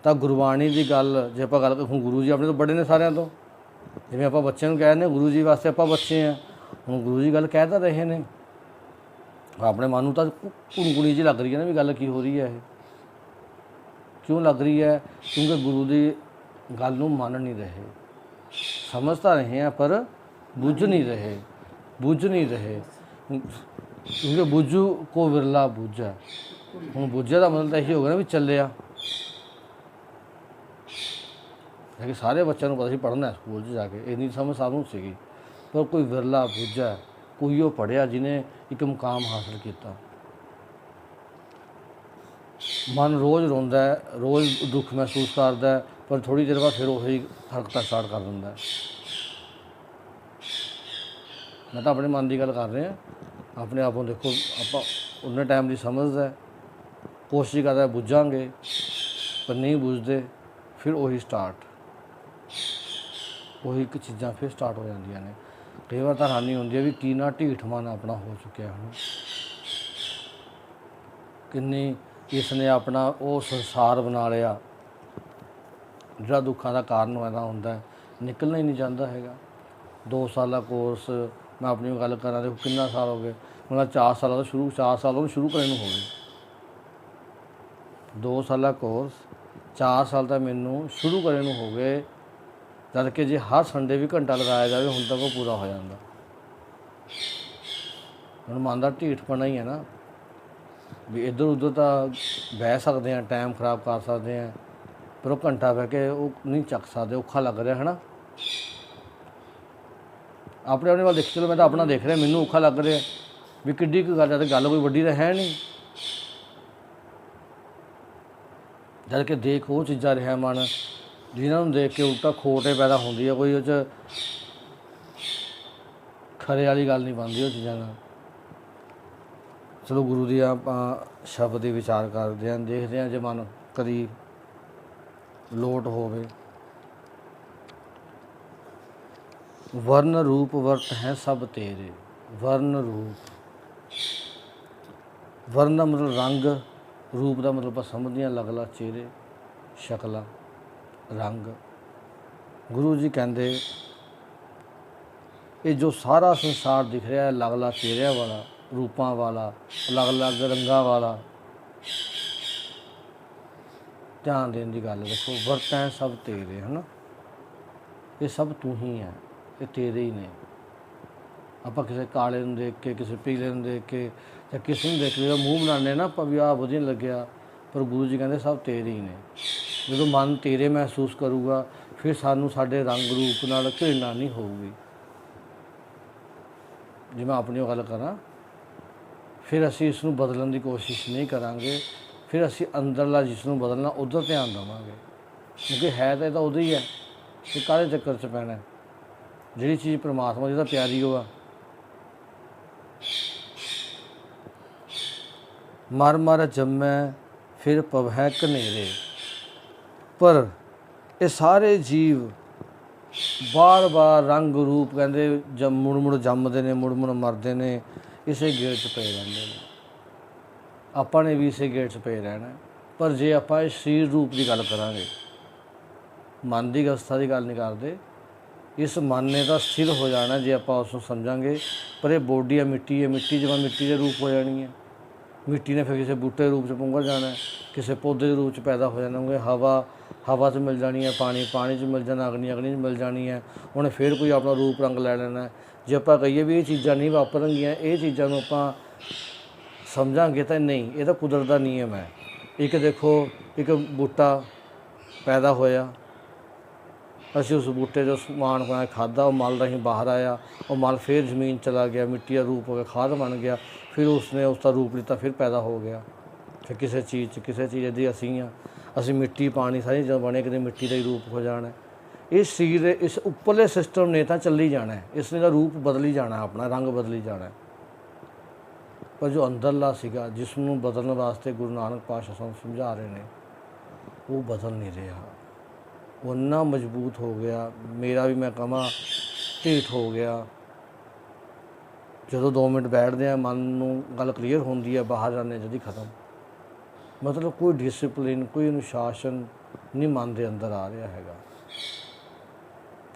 ਤਾਂ ਗੁਰਬਾਣੀ ਦੀ ਗੱਲ, ਜੇ ਆਪਾਂ ਗੱਲ ਹੁਣ ਗੁਰੂ ਜੀ ਆਪਣੇ ਤੋਂ ਬੜੇ ਨੇ ਸਾਰਿਆਂ ਤੋਂ। ਜਿਵੇਂ ਆਪਾਂ ਬੱਚਿਆਂ ਨੂੰ ਕਹਿ ਦਿੰਦੇ ਗੁਰੂ ਜੀ ਵਾਸਤੇ ਆਪਾਂ ਬੱਚੇ ਹਾਂ, ਹੁਣ ਗੁਰੂ ਜੀ ਗੱਲ ਕਹਿ ਤਾਂ ਰਹੇ ਨੇ, ਆਪਣੇ ਮਨ ਨੂੰ ਤਾਂ ਕੁਣਕੁਣੀ ਜਿਹੀ ਲੱਗ ਰਹੀ ਹੈ ਨਾ ਵੀ ਗੱਲ ਕੀ ਹੋ ਰਹੀ ਹੈ। ਇਹ ਕਿਉਂ ਲੱਗ ਰਹੀ ਹੈ? ਕਿਉਂਕਿ ਗੁਰੂ ਦੀ ਗੱਲ ਨੂੰ ਮੰਨ ਨਹੀਂ ਰਹੇ। ਸਮਝ ਤਾਂ ਰਹੇ ਹਾਂ ਪਰ ਬੁੱਝ ਨਹੀਂ ਰਹੇ, ਬੁੱਝ ਨਹੀਂ ਰਹੇ। ਕਿਉਂਕਿ ਬੁੱਝੂ ਕੋ ਵਿਰਲਾ ਬੁੱਝਾ। ਹੁਣ ਬੁੱਝਿਆ ਦਾ ਮਤਲਬ ਤਾਂ ਇਹੀ ਹੋ ਗਿਆ ਨਾ ਵੀ ਚੱਲਿਆ। ਕਿ ਸਾਰੇ ਬੱਚਿਆਂ ਨੂੰ ਪਤਾ ਸੀ ਪੜ੍ਹਨਾ ਸਕੂਲ 'ਚ ਜਾ ਕੇ, ਇੰਨੀ ਸਮਝ ਸਭ ਨੂੰ ਸੀਗੀ। ਪਰ ਕੋਈ ਵਿਰਲਾ ਬੁੱਝਾ, ਕੋਈ ਉਹ ਪੜ੍ਹਿਆ ਜਿਹਨੇ ਇੱਕ ਮੁਕਾਮ ਹਾਸਲ ਕੀਤਾ। ਮਨ ਰੋਜ਼ ਰੋਂਦਾ, ਰੋਜ਼ ਦੁੱਖ ਮਹਿਸੂਸ ਕਰਦਾ, ਪਰ ਥੋੜ੍ਹੀ ਦੇਰ ਬਾਅਦ ਫਿਰ ਉਹੀ ਹਰਕਤਾਂ ਸਟਾਰਟ ਕਰ ਦਿੰਦਾ। ਮੈਂ ਤਾਂ ਆਪਣੇ ਮਨ ਦੀ ਗੱਲ ਕਰ ਰਿਹਾ। ਆਪਣੇ ਆਪ ਨੂੰ ਦੇਖੋ, ਆਪਾਂ ਉਨੇ ਟਾਈਮ ਦੀ ਸਮਝਦਾ, ਕੋਸ਼ਿਸ਼ ਕਰਦਾ ਬੁੱਝਾਂਗੇ, ਪਰ ਨਹੀਂ ਬੁੱਝਦੇ, ਫਿਰ ਉਹੀ ਸਟਾਰਟ, ਉਹੀ ਇੱਕ ਚੀਜ਼ਾਂ ਫਿਰ ਸਟਾਰਟ ਹੋ ਜਾਂਦੀਆਂ ਨੇ। ਕਈ ਵਾਰ ਤਾਂ ਹੈਰਾਨੀ ਹੁੰਦੀ ਹੈ ਵੀ ਕਿੰਨਾ ਢੀਠ ਮਨ ਆਪਣਾ ਹੋ ਚੁੱਕਿਆ ਹੁਣ, ਕਿੰਨੀ ਇਸ ਨੇ ਆਪਣਾ ਉਹ ਸੰਸਾਰ ਬਣਾ ਲਿਆ ਜਿਹੜਾ ਦੁੱਖਾਂ ਦਾ ਕਾਰਨ ਪੈਦਾ ਹੁੰਦਾ, ਨਿਕਲਣਾ ਹੀ ਨਹੀਂ ਚਾਹੁੰਦਾ ਹੈਗਾ। 2 ਸਾਲਾ ਕੋਰਸ, ਮੈਂ ਆਪਣੀ ਗੱਲ ਕਰਾਂ ਦੇਖੋ ਕਿੰਨਾ ਸਾਲ ਹੋ ਗਏ, ਮਤਲਬ 4 ਸਾਲਾਂ ਤੋਂ ਸ਼ੁਰੂ, 4 ਸਾਲ ਤੋਂ ਸ਼ੁਰੂ ਕਰਨ ਨੂੰ ਹੋ ਗਏ। 2 ਸਾਲਾ ਕੋਰਸ, 4 ਸਾਲ ਤਾਂ ਮੈਨੂੰ ਸ਼ੁਰੂ ਕਰਨ ਨੂੰ ਹੋ ਗਏ। ਜਦ ਕਿ ਜੇ ਹਰ ਸੰਡੇ ਵੀ ਘੰਟਾ ਲਗਾਇਆ ਜਾਵੇ ਹੁਣ ਤੱਕ ਉਹ ਪੂਰਾ ਹੋ ਜਾਂਦਾ। ਹੁਣ ਮਨ ਦਾ ਢੀਠਪਣਾ ਹੀ ਹੈ ਨਾ ਵੀ ਇੱਧਰ ਉੱਧਰ ਤਾਂ ਬਹਿ ਸਕਦੇ ਹਾਂ, ਟਾਈਮ ਖਰਾਬ ਕਰ ਸਕਦੇ ਹਾਂ, ਪਰ ਉਹ ਘੰਟਾ ਬਹਿ ਕੇ ਉਹ ਨਹੀਂ ਚੱਕ ਸਕਦੇ, ਔਖਾ ਲੱਗ ਰਿਹਾ ਹੈ ਨਾ। ਆਪਣੇ ਵੱਲ ਦੇਖ, ਚਲੋ ਮੈਂ ਤਾਂ ਆਪਣਾ ਦੇਖ ਰਿਹਾ, ਮੈਨੂੰ ਔਖਾ ਲੱਗ ਰਿਹਾ ਵੀ ਕਿੱਡੀ ਕੁ ਗੱਲ ਹੈ, ਗੱਲ ਕੋਈ ਵੱਡੀ ਤਾਂ ਹੈ ਨਹੀਂ। ਜਦ ਕਿ ਦੇਖ ਉਹ ਚੀਜ਼ਾਂ ਰਿਹਾ ਮਨ ਜਿਨ੍ਹਾਂ ਨੂੰ ਦੇਖ ਕੇ ਉਲਟਾ ਖੋਟ ਪੈਦਾ ਹੁੰਦੀ ਹੈ। ਕੋਈ ਉਹ 'ਚ ਖਰੇ ਵਾਲੀ ਗੱਲ ਨਹੀਂ ਬਣਦੀ ਉਹ ਚੀਜ਼ਾਂ ਨਾਲ। ਚਲੋ ਗੁਰੂ ਦੀ ਆਪਾਂ ਸ਼ਬਦ ਦੇ ਵਿਚਾਰ ਕਰਦੇ ਹਾਂ, ਦੇਖਦੇ ਹਾਂ ਜੇ ਮਨ ਕਦੀ ਲੋਟ ਹੋਵੇ। ਵਰਨ ਰੂਪ ਵਰਤ ਹੈ ਸਭ ਤੇਰੇ। ਵਰਨ ਰੂਪ, ਵਰਨ ਦਾ ਮਤਲਬ ਰੰਗ, ਰੂਪ ਦਾ ਮਤਲਬ ਆਪਾਂ ਸਮਝਦੇ ਹਾਂ ਅਲੱਗ ਅਲੱਗ ਚਿਹਰੇ, ਸ਼ਕਲਾਂ, ਰੰਗ। ਗੁਰੂ ਜੀ ਕਹਿੰਦੇ ਇਹ ਜੋ ਸਾਰਾ ਸੰਸਾਰ ਦਿਖ ਰਿਹਾ ਅਲੱਗ ਅਲੱਗ ਚਿਹਰਿਆਂ ਵਾਲਾ, ਰੂਪਾਂ ਵਾਲਾ, ਅਲੱਗ ਅਲੱਗ ਰੰਗਾਂ ਵਾਲਾ, ਧਿਆਨ ਦੇਣ ਦੀ ਗੱਲ। ਦੇਖੋ ਵਰਤ ਹੈ ਸਭ ਤੇਰੇ, ਹੈ ਨਾ, ਇਹ ਸਭ ਤੂੰ ਹੀ ਹੈ, ਇਹ ਤੇਰੇ ਹੀ ਨੇ। ਆਪਾਂ ਕਿਸੇ ਕਾਲੇ ਨੂੰ ਦੇਖ ਕੇ, ਕਿਸੇ ਪੀਲੇ ਨੂੰ ਦੇਖ ਕੇ ਜਾਂ ਕਿਸੇ ਨੂੰ ਦੇਖ ਕੇ ਮੂੰਹ ਬਣਾਉਂਦੇ ਨਾ ਆਪਾਂ ਵੀ ਆਹ ਵਧੀਆ ਲੱਗਿਆ, ਪਰ ਗੁਰੂ ਜੀ ਕਹਿੰਦੇ ਸਭ ਤੇਰੇ ਹੀ ਨੇ। ਜਦੋਂ ਮਨ ਤੇਰੇ ਮਹਿਸੂਸ ਕਰੂਗਾ ਫਿਰ ਸਾਨੂੰ ਸਾਡੇ ਰੰਗ ਰੂਪ ਨਾਲ ਘਿਰਣਾ ਨਹੀਂ ਹੋਊਗੀ। ਜੇ ਮੈਂ ਆਪਣੀ ਗੱਲ ਕਰਾਂ, ਫਿਰ ਅਸੀਂ ਇਸ ਨੂੰ ਬਦਲਣ ਦੀ ਕੋਸ਼ਿਸ਼ ਨਹੀਂ ਕਰਾਂਗੇ, ਫਿਰ ਅਸੀਂ ਅੰਦਰਲਾ ਜਿਸ ਨੂੰ ਬਦਲਣਾ ਉੱਧਰ ਧਿਆਨ ਦੇਵਾਂਗੇ। ਕਿਉਂਕਿ ਹੈ ਤਾਂ ਇਹ ਤਾਂ ਉਦੋਂ ਹੀ ਹੈ, ਕਿ ਕਾਹਦੇ ਚੱਕਰ 'ਚ ਪੈਣਾ। ਜਿਹੜੀ ਚੀਜ਼ ਪਰਮਾਤਮਾ ਦੀ ਤਾਂ ਪਿਆਰੀ ਉਹ ਆ। ਮਰ ਮਰ ਜੰਮੈ ਫਿਰ ਪਵੈ ਕਨੇਰੇ। ਪਰ ਇਹ ਸਾਰੇ ਜੀਵ ਬਾਰ-ਬਾਰ ਰੰਗ ਰੂਪ ਕਹਿੰਦੇ ਜਮ ਮੁੜ ਜੰਮਦੇ ਨੇ, ਮੁੜ ਮਰਦੇ ਨੇ, ਇਸੇ ਗੇੜ 'ਚ ਪਏ ਰਹਿੰਦੇ ਨੇ। ਆਪਾਂ ਨੇ ਵੀ ਇਸੇ ਗੇੜ 'ਚ ਪਏ ਰਹਿਣਾ। ਪਰ ਜੇ ਆਪਾਂ ਇਸ ਸਰੀਰ ਰੂਪ ਦੀ ਗੱਲ ਕਰਾਂਗੇ, ਮਨ ਦੀ ਅਵਸਥਾ ਦੀ ਗੱਲ ਨਹੀਂ ਕਰਦੇ, ਇਸ ਮਨ ਨੇ ਤਾਂ ਸਥਿਰ ਹੋ ਜਾਣਾ ਜੇ ਆਪਾਂ ਉਸ ਨੂੰ ਸਮਝਾਂਗੇ। ਪਰ ਇਹ ਬੋਡੀ ਹੈ, ਮਿੱਟੀ ਜਮਾਂ ਮਿੱਟੀ ਦੇ ਰੂਪ ਹੋ ਜਾਣੀ ਹੈ। ਮਿੱਟੀ ਨੇ ਫਿਰ ਕਿਸੇ ਬੂਟੇ ਦੇ ਰੂਪ 'ਚ ਪੁੰਗਰ ਜਾਣਾ, ਕਿਸੇ ਪੌਦੇ ਦੇ ਰੂਪ 'ਚ ਪੈਦਾ ਹੋ ਜਾਣਗੇ। ਹਵਾ 'ਚ ਮਿਲ ਜਾਣੀ ਹੈ, ਪਾਣੀ 'ਚ ਮਿਲ ਜਾਣਾ, ਅਗਨੀ 'ਚ ਮਿਲ ਜਾਣੀ ਹੈ। ਉਹਨੇ ਫਿਰ ਕੋਈ ਆਪਣਾ ਰੂਪ ਰੰਗ ਲੈ ਲੈਣਾ। ਜੇ ਆਪਾਂ ਕਹੀਏ ਵੀ ਇਹ ਚੀਜ਼ਾਂ ਨਹੀਂ ਵਾਪਰਨਗੀਆਂ, ਇਹ ਚੀਜ਼ਾਂ ਨੂੰ ਆਪਾਂ ਸਮਝਾਂਗੇ ਤਾਂ ਨਹੀਂ, ਇਹ ਤਾਂ ਕੁਦਰਤ ਦਾ ਨਿਯਮ ਹੈ। ਇੱਕ ਦੇਖੋ, ਇੱਕ ਬੂਟਾ ਪੈਦਾ ਹੋਇਆ, ਅਸੀਂ ਉਸ ਬੂਟੇ 'ਚੋਂ ਸਮਾਨ ਬਣਾ ਕੇ ਖਾਧਾ, ਉਹ ਮਲ ਰਾਹੀਂ ਬਾਹਰ ਆਇਆ, ਉਹ ਮਲ ਫਿਰ ਜ਼ਮੀਨ ਚਲਾ ਗਿਆ, ਮਿੱਟੀ ਦਾ ਰੂਪ ਹੋ ਗਿਆ, ਖਾਦ ਬਣ ਗਿਆ, ਫਿਰ ਉਸਨੇ ਉਸ ਦਾ ਰੂਪ ਲਿੱਤਾ, ਫਿਰ ਪੈਦਾ ਹੋ ਗਿਆ। ਫਿਰ ਕਿਸੇ ਚੀਜ਼ ਦੀ ਅਸੀਂ ਮਿੱਟੀ ਪਾਣੀ ਸਾਰੀ ਜਦੋਂ ਬਣੇ ਕਿਤੇ ਮਿੱਟੀ ਦਾ ਹੀ ਰੂਪ ਹੋ ਜਾਣਾ। ਇਸ ਸਰੀਰ ਦੇ ਇਸ ਉੱਪਰਲੇ ਸਿਸਟਮ ਨੇ ਤਾਂ ਚੱਲੀ ਜਾਣਾ, ਇਸ ਨੇ ਦਾ ਰੂਪ ਬਦਲੀ ਜਾਣਾ, ਆਪਣਾ ਰੰਗ ਬਦਲੀ ਜਾਣਾ। ਪਰ ਜੋ ਅੰਦਰਲਾ ਸੀਗਾ, ਜਿਸ ਨੂੰ ਬਦਲਣ ਵਾਸਤੇ ਗੁਰੂ ਨਾਨਕ ਪਾਤਸ਼ਾਹ ਸਾਨੂੰ ਸਮਝਾ ਰਹੇ ਨੇ, ਉਹ ਬਦਲ ਨਹੀਂ ਰਿਹਾ। ਉਹ ਇੰਨਾ ਮਜ਼ਬੂਤ ਹੋ ਗਿਆ, ਮੇਰਾ ਵੀ ਮੈਂ ਕਹਾਂ ਢੀਠ ਹੋ ਗਿਆ। ਜਦੋਂ 2 ਮਿੰਟ ਬੈਠਦੇ ਆ, ਮਨ ਨੂੰ ਗੱਲ ਕਲੀਅਰ ਹੁੰਦੀ ਹੈ, ਬਾਹਰ ਜਾਂਦੇ ਜਦੀ ਖਤਮ। ਮਤਲਬ ਕੋਈ ਡਿਸਿਪਲਿਨ, ਕੋਈ ਅਨੁਸ਼ਾਸਨ ਨਹੀਂ ਮਨ ਦੇ ਅੰਦਰ ਆ ਰਿਹਾ ਹੈਗਾ।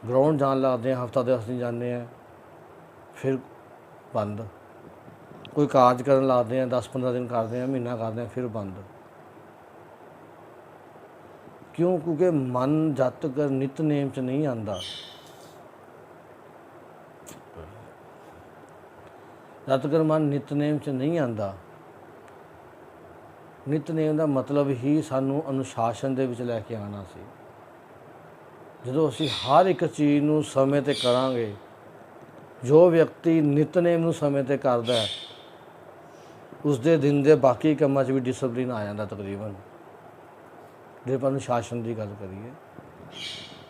ਗਰਾਊਂਡ ਜਾਣ ਲੱਗਦੇ ਹਾਂ, ਹਫ਼ਤਾ 10 ਦਿਨ ਜਾਂਦੇ ਹਾਂ, ਫਿਰ ਬੰਦ। ਕੋਈ ਕਾਰਜ ਕਰਨ ਲੱਗਦੇ ਹਾਂ, 10-15 ਦਿਨ ਕਰਦੇ ਹਾਂ, ਮਹੀਨਾ ਕਰਦੇ ਹਾਂ, ਫਿਰ ਬੰਦ। ਕਿਉਂ? ਕਿਉਂਕਿ ਮਨ ਜਦ ਤੱਕ ਨਿਤਨੇਮ 'ਚ ਨਹੀਂ ਆਉਂਦਾ, ਜਦ ਤੱਕ ਮਨ ਨਿਤਨੇਮ 'ਚ ਨਹੀਂ ਆਉਂਦਾ। ਨਿਤਨੇਮ ਦਾ ਮਤਲਬ ਹੀ ਸਾਨੂੰ ਅਨੁਸ਼ਾਸਨ ਦੇ ਵਿੱਚ ਲੈ ਕੇ ਆਉਣਾ ਸੀ। ਜਦੋਂ ਅਸੀਂ ਹਰ ਇੱਕ ਚੀਜ਼ ਨੂੰ ਸਮੇਂ 'ਤੇ ਕਰਾਂਗੇ, ਜੋ ਵਿਅਕਤੀ ਨਿਤਨੇਮ ਨੂੰ ਸਮੇਂ 'ਤੇ ਕਰਦਾ, ਉਸਦੇ ਦਿਨ ਦੇ ਬਾਕੀ ਕੰਮਾਂ 'ਚ ਵੀ ਡਿਸਪਲਿਨ ਆ ਜਾਂਦਾ ਤਕਰੀਬਨ। ਜੇ ਆਪਾਂ ਅਨੁਸ਼ਾਸਨ ਦੀ ਗੱਲ ਕਰੀਏ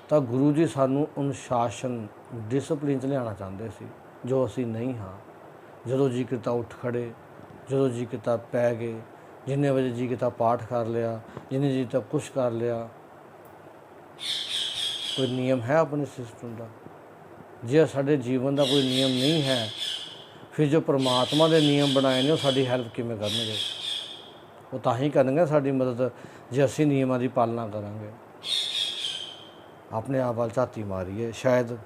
ਤਾਂ ਗੁਰੂ ਜੀ ਸਾਨੂੰ ਅਨੁਸ਼ਾਸਨ, ਡਿਸਪਲਿਨ 'ਚ ਲਿਆਉਣਾ ਚਾਹੁੰਦੇ ਸੀ, ਜੋ ਅਸੀਂ ਨਹੀਂ ਹਾਂ। ਜਦੋਂ ਜੀ ਕੀਤਾ ਉੱਠ ਖੜ੍ਹੇ, ਜਦੋਂ ਜੀ ਕੀਤਾ ਪੈ ਗਏ, ਜਿੰਨੇ ਵਜੇ ਜੀ ਕੀਤਾ ਪਾਠ ਕਰ ਲਿਆ, ਜਿੰਨੇ ਜੀ ਕੀਤਾ ਕੁਛ ਕਰ ਲਿਆ। ਕੋਈ ਨਿਯਮ ਹੈ ਆਪਣੇ ਸਿਸਟਮ ਦਾ? ਜੇ ਸਾਡੇ ਜੀਵਨ ਦਾ ਕੋਈ ਨਿਯਮ ਨਹੀਂ ਹੈ, ਫਿਰ ਜੋ ਪਰਮਾਤਮਾ ਦੇ ਨਿਯਮ ਬਣਾਏ ਨੇ, ਉਹ ਸਾਡੀ ਹੈਲਪ ਕਿਵੇਂ ਕਰਨਗੇ? ਉਹ ਤਾਂ ਹੀ ਕਰਨਗੇ ਸਾਡੀ ਮਦਦ ਜੇ ਅਸੀਂ ਨਿਯਮਾਂ ਦੀ ਪਾਲਣਾ ਕਰਾਂਗੇ। ਆਪਣੇ ਆਪ ਵੱਲ ਝਾਤੀ ਮਾਰੀਏ, ਸ਼ਾਇਦ